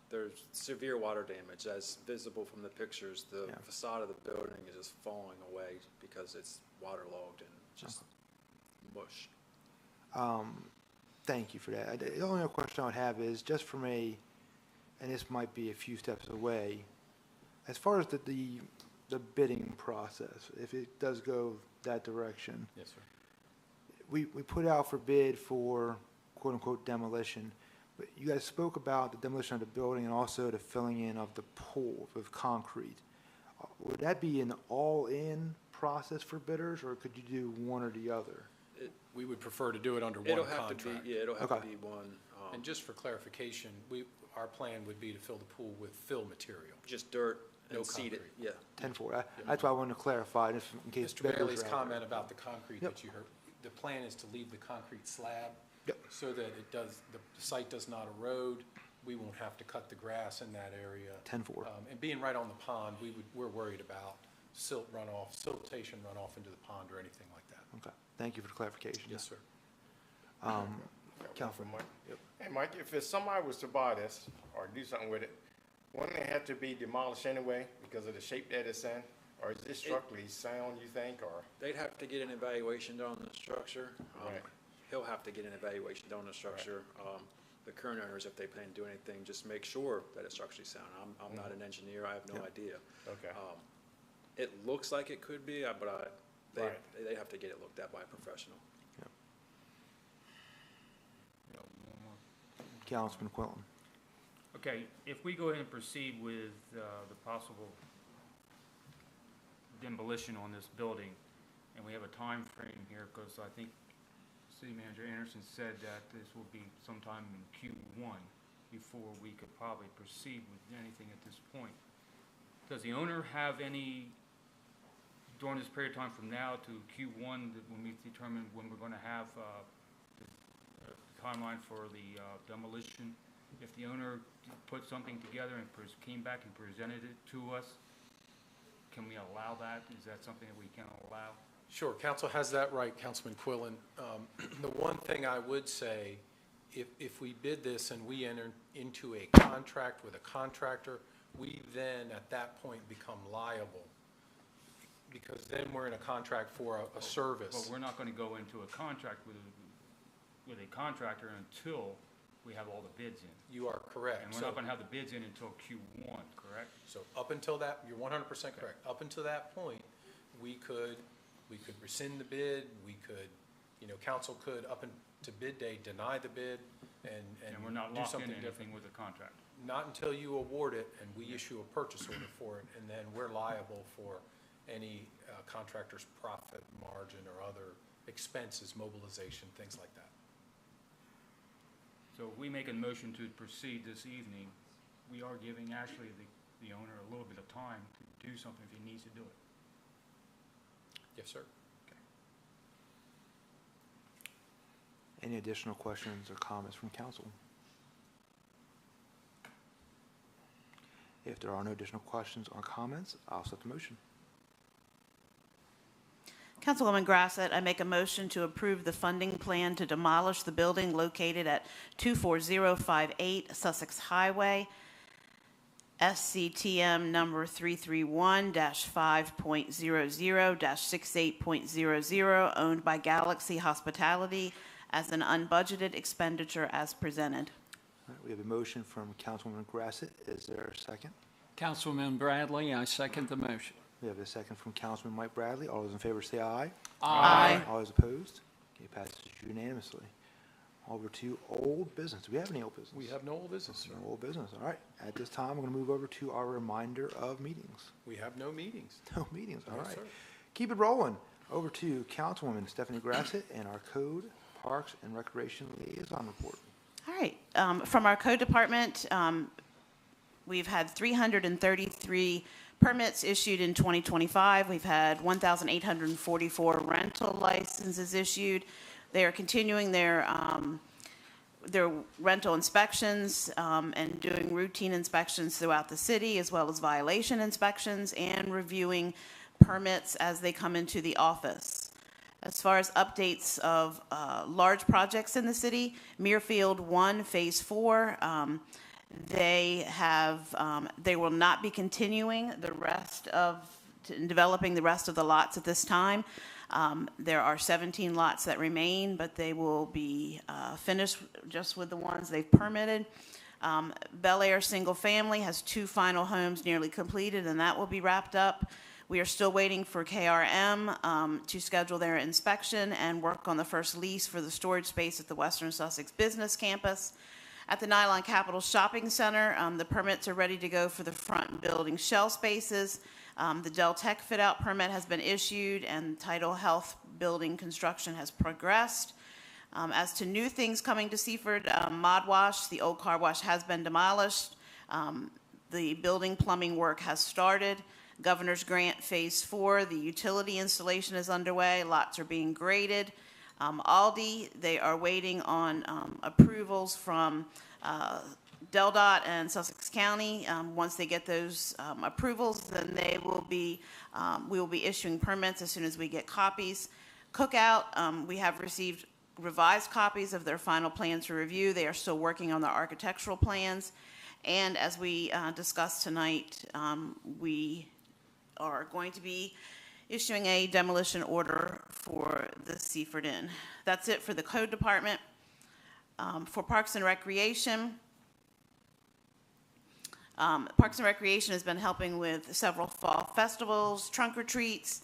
There's severe water damage, as visible from the pictures. The facade of the building is just falling away because it's waterlogged and just mush. Thank you for that. The only other question I would have is just from and this might be a few steps away, as far as the bidding process, if it does go that direction. Yes, sir. We put out for bid for quote unquote demolition, but you guys spoke about the demolition of the building and also the filling in of the pool with concrete. Would that be an all-in process for bidders, or could you do one or the other? We would prefer to do it under one It'll have contract. to be, it'll have to be one. And just for clarification, our plan would be to fill the pool with fill material. Just dirt No and seed it, concrete. yeah. 10-4. That's why I wanted to clarify, just in case Mr. bidders Bailey's are out comment there. about the concrete that you heard, the plan is to leave the concrete slab Yep. so that the site does not erode. We won't have to cut the grass in that area. 10-4. And being right on the pond, we're worried about siltation runoff into the pond or anything like that. Okay, thank you for the clarification. Yes, sir. Councilman. Mike. Hey, Mike, if somebody was to buy this or do something with it, wouldn't it have to be demolished anyway because of the shape that it's in? Or is this structurally sound, you think, or? They'd have to get an evaluation done on the structure. Right. He'll have to get an evaluation done on the structure. The current owners, if they plan to do anything, just make sure that it's structurally sound. I'm not an engineer, I have no idea. Okay. It looks like it could be, but Right. they have to get it looked at by a professional. Councilman Quillen. Okay, if we go ahead and proceed with the possible demolition on this building, and we have a time frame here, because I think City Manager Anderson said that this will be sometime in Q1 before we could probably proceed with anything at this point. Does the owner have any, during this period of time from now to Q1, that when we determine when we're going to have the timeline for the demolition, if the owner put something together and came back and presented it to us, can we allow that? Is that something that we can allow? Sure, council has that right, Councilman Quillen. The one thing I would say, if we bid this and we enter into a contract with a contractor, we then at that point become liable, because then we're in a contract for a service. But we're not going to go into a contract with a contractor until we have all the bids in. You are correct. And we're not going to have the bids in until Q1, correct? So up until that, you're 100% correct. Up until that point, we could rescind the bid, we could, council could, up to bid day, deny the bid and we're not do locked in something anything different. with the contract. Not until you award it and we issue a purchase order for it, and then we're liable for any contractor's profit margin or other expenses, mobilization, things like that. So if we make a motion to proceed this evening, we are giving actually the owner a little bit of time to do something if he needs to do it. Yes, sir. Any additional questions or comments from council? If there are no additional questions or comments, I'll set the motion. Councilwoman Grassett, I make a motion to approve the funding plan to demolish the building located at 24058 Sussex Highway, SCTM number 331-5.00-68.00, owned by Galaxy Hospitality, as an unbudgeted expenditure as presented. All right, we have a motion from Councilwoman Grassett. Is there a second? Councilman Bradley, I second the motion. We have a second from Councilman Mike Bradley. All those in favor say aye. Aye. All those opposed? Okay, passes unanimously. Over to old business. Do we have any old business? We have no old business, sir. No old business. All right. At this time, we're going to move over to our reminder of meetings. We have no meetings. No meetings. All No, right. sir. Keep it rolling. Over to Councilwoman Stephanie Grassett and our Code, Parks, and Recreation Liaison Report. All right. From our code department, we've had 333 permits issued in 2025. We've had 1,844 rental licenses issued. They are continuing their rental inspections and doing routine inspections throughout the city, as well as violation inspections and reviewing permits as they come into the office. As far as updates of large projects in the city, Muirfield 1 Phase 4, they will not be continuing developing the rest of the lots at this time. There are 17 lots that remain, but they will be finished just with the ones they've permitted. Bel Air Single Family has 2 final homes nearly completed, and that will be wrapped up. We are still waiting for KRM to schedule their inspection and work on the first lease for the storage space at the Western Sussex Business Campus. At the Nylon Capital Shopping Center, the permits are ready to go for the front building shell spaces. The Dell Tech fit-out permit has been issued, and Tidal Health building construction has progressed. As to new things coming to Seaford, Mod Wash, the old car wash, has been demolished. The building plumbing work has started. Governor's Grant Phase 4, the utility installation is underway. Lots are being graded. Aldi, they are waiting on approvals from DelDOT and Sussex County. Once they get those approvals, then we will be issuing permits as soon as we get copies. Cookout, we have received revised copies of their final plans for review. They are still working on their architectural plans. And as we discussed tonight, we are going to be issuing a demolition order for the Seaford Inn. That's it for the Code Department. For Parks and Recreation, Parks and Recreation has been helping with several fall festivals, trunk or treats,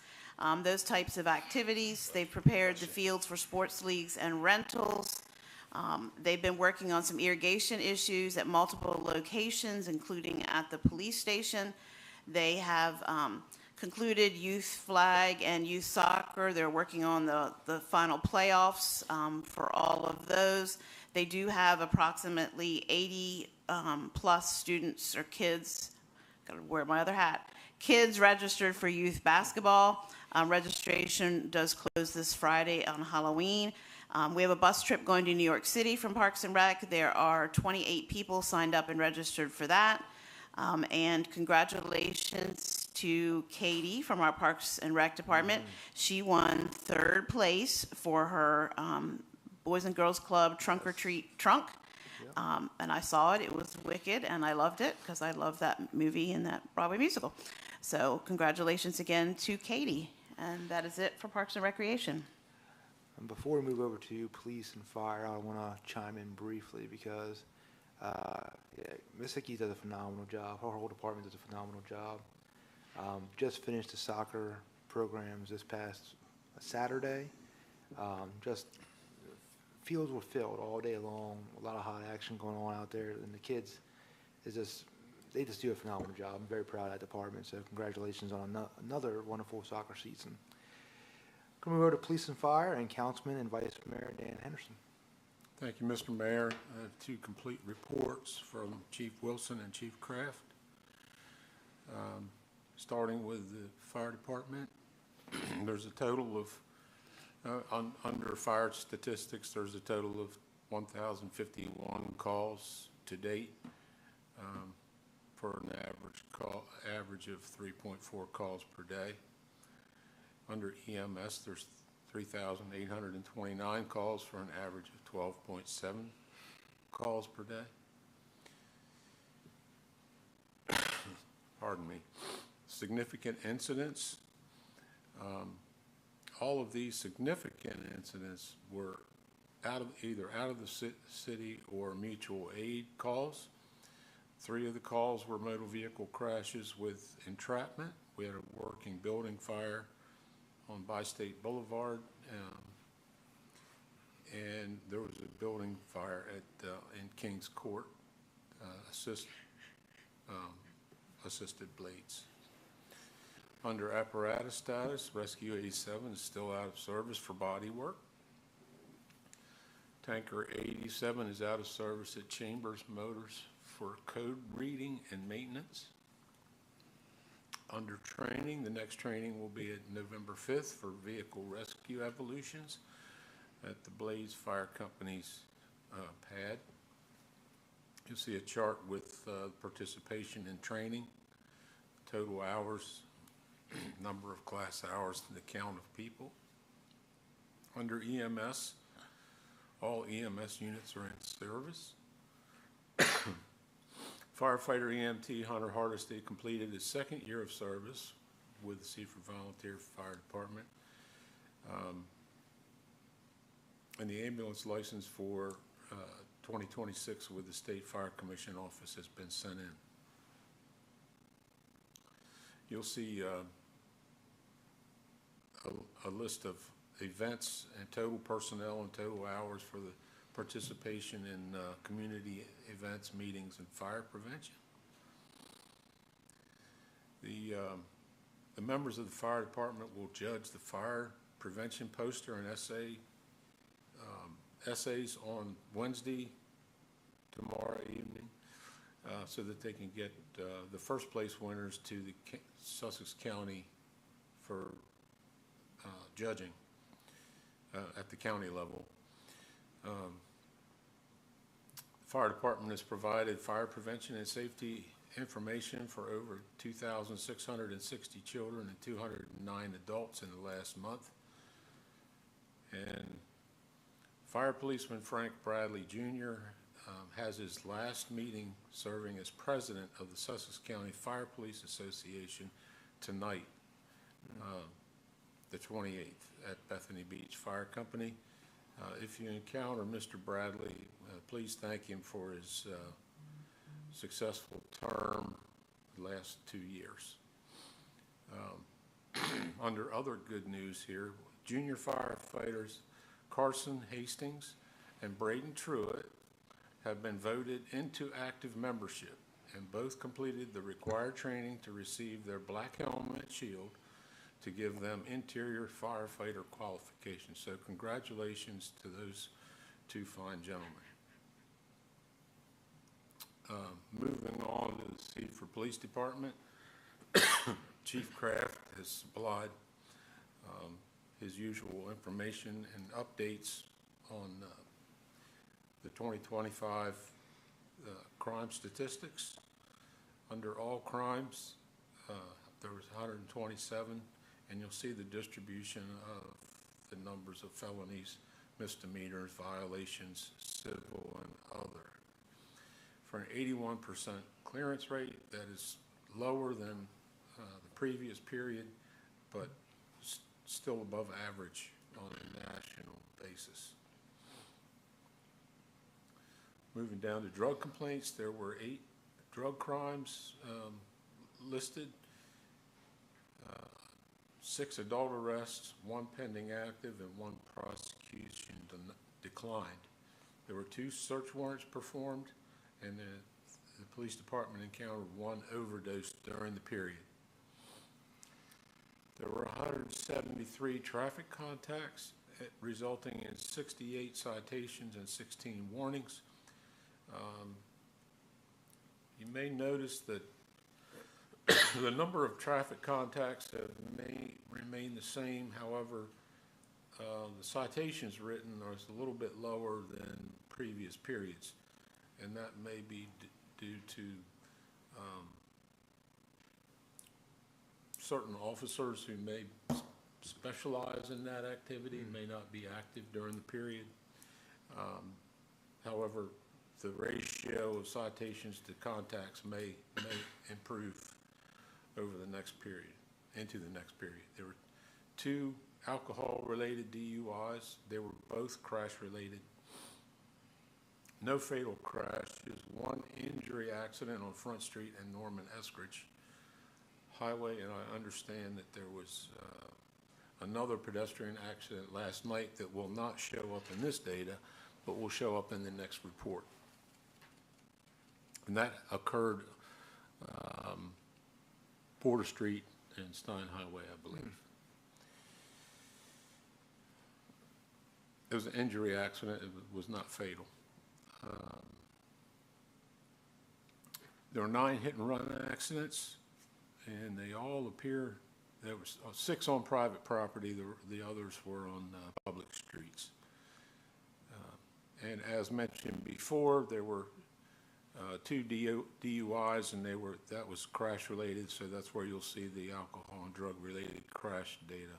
those types of activities. They've prepared the fields for sports leagues and rentals. They've been working on some irrigation issues at multiple locations, including at the police station. They have concluded youth flag and youth soccer. They're working on the final playoffs for all of those. They do have approximately 80 plus students or kids, gotta wear my other hat, kids registered for youth basketball. Registration does close this Friday on Halloween. We have a bus trip going to New York City from Parks and Rec. There are 28 people signed up and registered for that. And congratulations to Katie from our Parks and Rec department. She won 3rd place for her Boys and Girls Club Trunk or Treat Trunk. And I saw it. It was wicked, and I loved it because I love that movie and that Broadway musical. So congratulations again to Katie. And that is it for Parks and Recreation. And before we move over to police and fire, I want to chime in briefly because Ms. Hickey does a phenomenal job. Her whole department does a phenomenal job. Just finished the soccer programs this past Saturday. Just fields were filled all day long. A lot of hot action going on out there, and the kids they just do a phenomenal job. I'm very proud of that department. So congratulations on another wonderful soccer season. Going to move over to police and fire, and Councilman and Vice Mayor Dan Henderson. Thank you, Mr. Mayor. I have 2 complete reports from Chief Wilson and Chief Kraft. Starting with the fire department, there's a total of, under fire statistics, there's a total of 1,051 calls to date for an average of 3.4 calls per day. Under EMS, there's 3,829 calls for an average of 12.7 calls per day. Pardon me. Significant incidents. All of these significant incidents were either out of the city or mutual aid calls. 3 of the calls were motor vehicle crashes with entrapment. We had a working building fire on Bi-State Boulevard, and there was a building fire in Kings Court, assisted blades. Under apparatus status, Rescue 87 is still out of service for body work. Tanker 87 is out of service at Chambers Motors for code reading and maintenance. Under training, the next training will be at November 5th for vehicle rescue evolutions at the Blades Fire Company's pad. You'll see a chart with participation in training, total hours, number of class hours, and the count of people. Under EMS, all EMS units are in service. Firefighter EMT Hunter Hardesty completed his 2nd year of service with the Seaford Volunteer Fire Department. And the ambulance license for 2026 with the State Fire Commission office has been sent in. You'll see a list of events and total personnel and total hours for the participation in community events, meetings, and fire prevention. The members of the fire department will judge the fire prevention poster and essays on Wednesday, tomorrow evening, so that they can get the first place winners to the Sussex County for judging at the county level. The fire department has provided fire prevention and safety information for over 2,660 children and 209 adults in the last month. And Fire Policeman Frank Bradley Jr. Has his last meeting serving as president of the Sussex County Fire Police Association tonight, the 28th, at Bethany Beach Fire Company. If you encounter Mr. Bradley, please thank him for his successful term the last 2 years. Under other good news here, junior firefighters Carson Hastings and Braden Truitt have been voted into active membership, and both completed the required training to receive their black helmet shield to give them interior firefighter qualifications. So congratulations to those 2 fine gentlemen. Moving on to the Seaford Police Department, Chief Kraft has supplied his usual information and updates on the 2025 crime statistics. Under all crimes, there was 127, and you'll see the distribution of the numbers of felonies, misdemeanors, violations, civil, and other. For an 81% clearance rate, that is lower than the previous period, but still above average on a national basis. Moving down to drug complaints, there were 8 drug crimes listed, 6 adult arrests, 1 pending active, and 1 prosecution declined. There were 2 search warrants performed, and the police department encountered 1 overdose during the period. There were 173 traffic contacts, resulting in 68 citations and 16 warnings. You may notice that the number of traffic contacts may remain the same. However, the citations written are a little bit lower than previous periods, and that may be due to certain officers who may specialize in that activity and may not be active during the period. However, the ratio of citations to contacts may improve over the next period, into the next period. There were 2 alcohol-related DUIs. They were both crash-related. No fatal crash, just 1 injury accident on Front Street and Norman Eskridge Highway, and I understand that there was another pedestrian accident last night that will not show up in this data, but will show up in the next report. And that occurred Porter Street and Stein Highway, I believe. It was an injury accident. It was not fatal. There were 9 hit-and-run accidents, and they all appear, there was 6 on private property, the others were on public streets. And as mentioned before, there were 2 DUIs, and that was crash-related, so that's where you'll see the alcohol and drug-related crash data.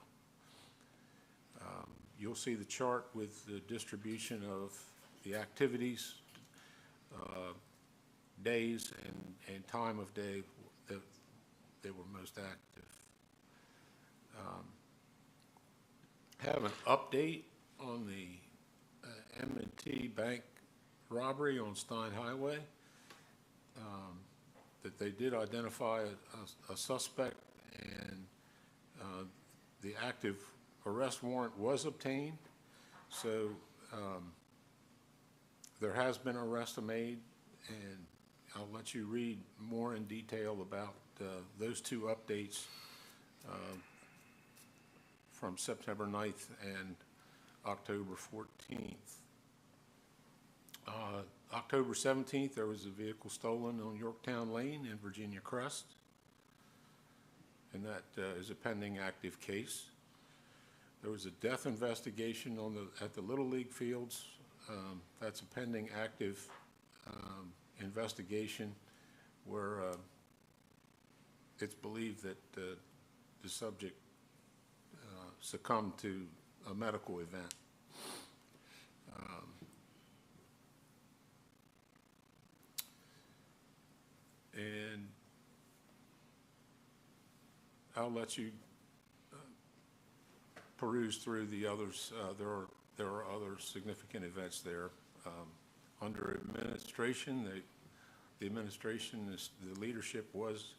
You'll see the chart with the distribution of the activities, days and time of day that they were most active. Have an update on the M&T Bank robbery on Stein Highway. That they did identify a suspect, and the active arrest warrant was obtained. So there has been an arrest made, and I'll let you read more in detail about those 2 updates from September 9th and October 14th. October 17th, there was a vehicle stolen on Yorktown Lane in Virginia Crest, and that is a pending active case. There was a death investigation at the Little League fields. That's a pending active investigation where it's believed that the subject succumbed to a medical event. And I'll let you peruse through the others. There are other significant events there. Under administration, the administration, the leadership was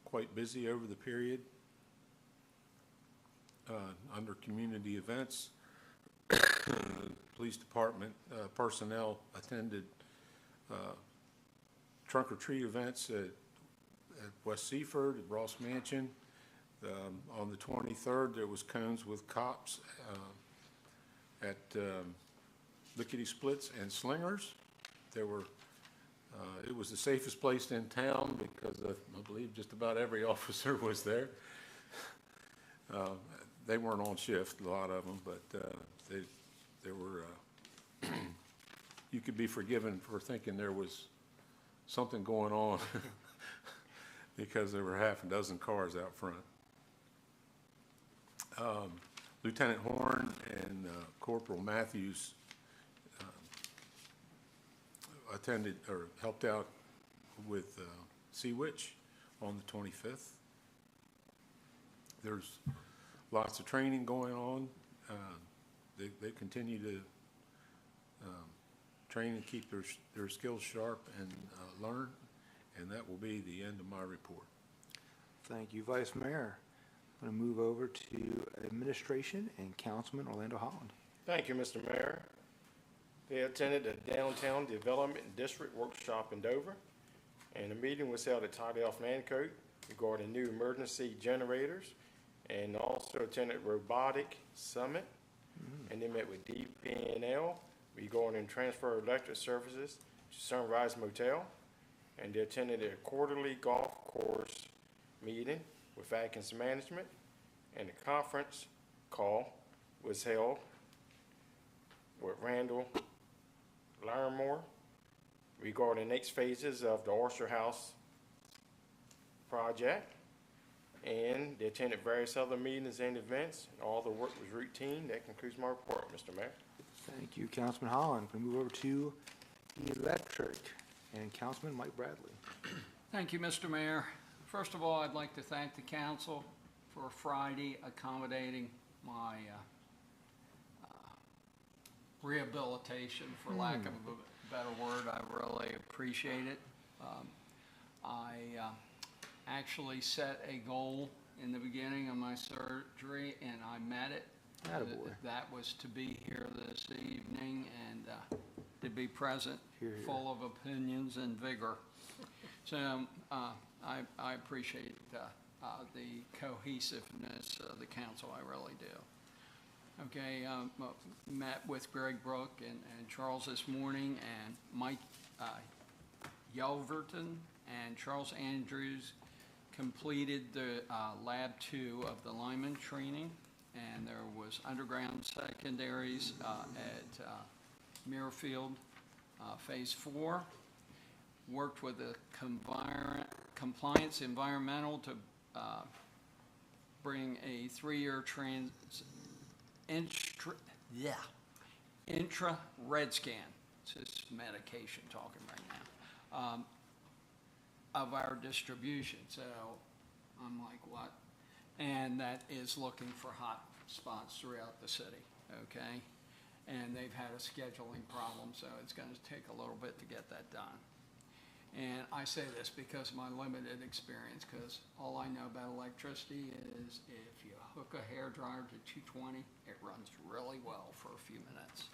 quite busy over the period. Under community events, police department personnel attended trunk or treat events at West Seaford, at Ross Mansion. On the 23rd, there was cones with cops at Lickety Splits and Slingers. There were, it was the safest place in town because I believe just about every officer was there. They weren't on shift, a lot of them, but they were, you could be forgiven for thinking there was something going on because there were half a dozen cars out front. Lieutenant Horn and Corporal Matthews attended or helped out with Sea Witch on the 25th. There's lots of training going on. They continue to train and keep their skills sharp and learn, and that will be the end of my report. Thank you, Vice Mayor. I'm going to move over to Administration and Councilman Orlando Holland. Thank you, Mr. Mayor. They attended the Downtown Development District Workshop in Dover, and the meeting was held at Tidal Nancoat regarding new emergency generators, and also attended Robotic Summit, and they met with DPNL regarding transfer of electric services to Sunrise Motel, and they attended a quarterly golf course meeting with Atkins Management, and a conference call was held with Randall Larimore regarding next phases of the Oyster House project. and they attended various other meetings and events, and all the work was routine. That concludes my report, Mr. Mayor. Thank you, Councilman Holland. We move over to electric and Councilman Mike Bradley. Thank you, Mr. Mayor. First of all, I'd like to thank the council for Friday accommodating my rehabilitation, for lack of a better word. I really appreciate it. I actually set a goal in the beginning of my surgery, and I met it. Attaboy. That was to be here this evening and to be present, full of opinions and vigor. So I appreciate the cohesiveness of the council, I really do. Okay, met with Greg Brook and Charles this morning, and Mike Yelverton and Charles Andrews completed the Lab 2 of the lineman training, and there was underground secondaries at Muirfield, Phase 4. Worked with the Compliance Environmental to bring a 3-year intra-red scan, it's just medication talking right now, of our distribution. So I'm like, what? And that is looking for hot spots throughout the city, okay? And they've had a scheduling problem, so it's going to take a little bit to get that done. And I say this because of my limited experience, because all I know about electricity is if you hook a hairdryer to 220, it runs really well for a few minutes.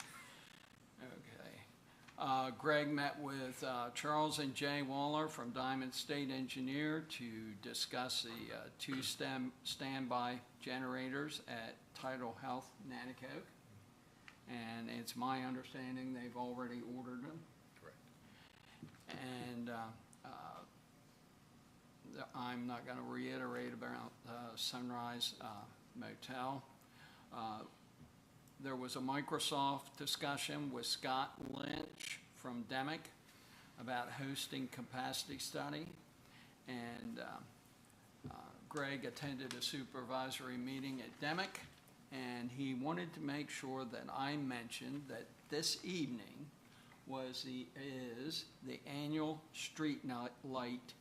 Okay. Greg met with Charles and Jay Waller from Diamond State Engineer to discuss the 2 standby generators at Tidal Health, Nanticoke. And it's my understanding they've already ordered them. And I'm not going to reiterate about Sunrise Motel. There was a Microsoft discussion with Scott Lynch from DEMIC about hosting capacity study. And Greg attended a supervisory meeting at DEMIC, and he wanted to make sure that I mentioned that this evening is the annual street light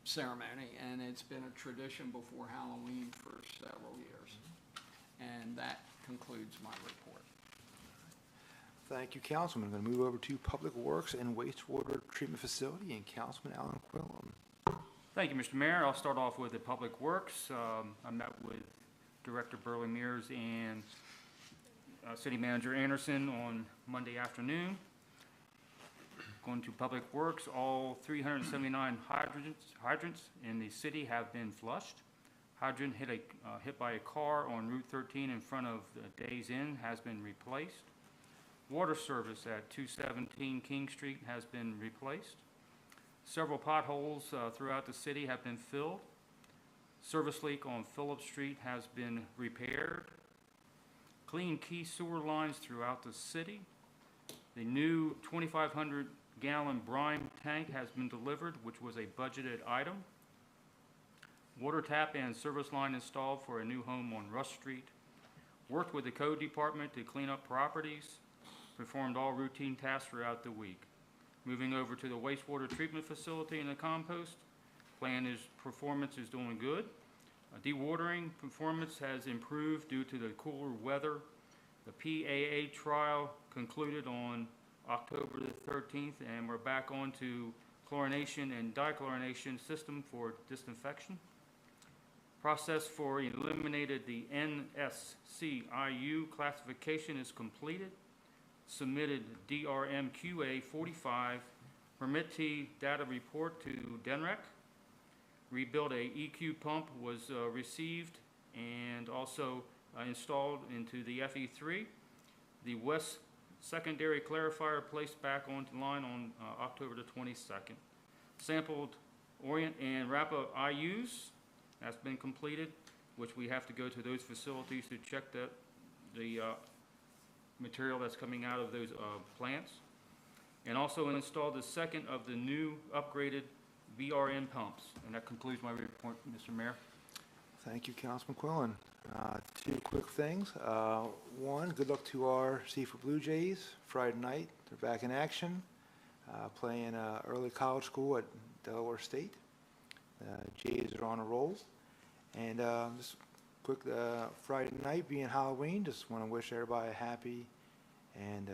ceremony, and it's been a tradition before Halloween for several years. And that concludes my report. Thank you, Councilman. I'm going to move over to Public Works and Wastewater Treatment Facility and Councilman Alan Quillen. Thank you, Mr. Mayor. I'll start off with the Public Works. I met with Director Burley Mears and City Manager Anderson on Monday afternoon. Going to Public Works, all 379 hydrants in the city have been flushed. Hydrant hit by a car on Route 13 in front of the Days Inn has been replaced. Water service at 217 King Street has been replaced. Several potholes throughout the city have been filled. Service leak on Phillips Street has been repaired. Clean key sewer lines throughout the city. The new 2,500-gallon brine tank has been delivered, which was a budgeted item. Water tap and service line installed for a new home on Rush Street. Worked with the code department to clean up properties. Performed all routine tasks throughout the week. Moving over to the wastewater treatment facility and the compost. Performance is doing good. Dewatering performance has improved due to the cooler weather. The PAA trial concluded on October the 13th, and we're back on to chlorination and dichlorination system for disinfection. Process for eliminated the NSCIU classification is completed. Submitted DRMQA 45 permittee data report to DENREC. Rebuilt a EQ pump was received and also installed into the FE3. The West secondary clarifier placed back onto line on October the 22nd. Sampled Orient and Rappa IUs, that's been completed, which we have to go to those facilities to check that the material that's coming out of those plants. And also installed the second of the new upgraded VRN pumps. And that concludes my report, Mr. Mayor. Thank you, Councilman Quillen. Two quick things. One, good luck to our Seaford Blue Jays Friday night. They're back in action, playing early college school at Delaware State. Jays are on a roll. And just quick, Friday night being Halloween, just want to wish everybody a happy and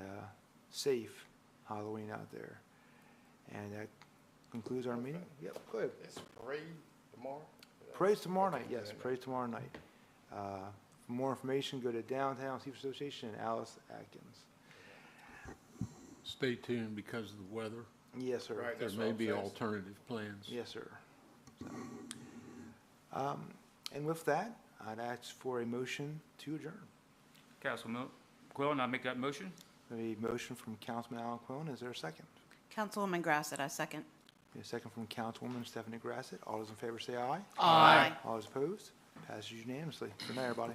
safe Halloween out there. And that concludes our meeting. Yep, go ahead. It's parade tomorrow? Parade's tomorrow night, yes, Okay. parade's tomorrow night. For more information, go to Downtown Seaford Association and Alice Atkins. Stay tuned because of the weather. Yes, sir. Right. There That's may what I'm be saying. alternative plans. Yes, sir. So, and with that, I'd ask for a motion to adjourn. Councilman Quillen, I make that motion. A motion from Councilman Alan Quillen, is there a second? Councilwoman Grassett, I second. A second from Councilwoman Stephanie Grassett. All those in favor say aye. Aye. All those opposed? Passes unanimously. Good night, everybody.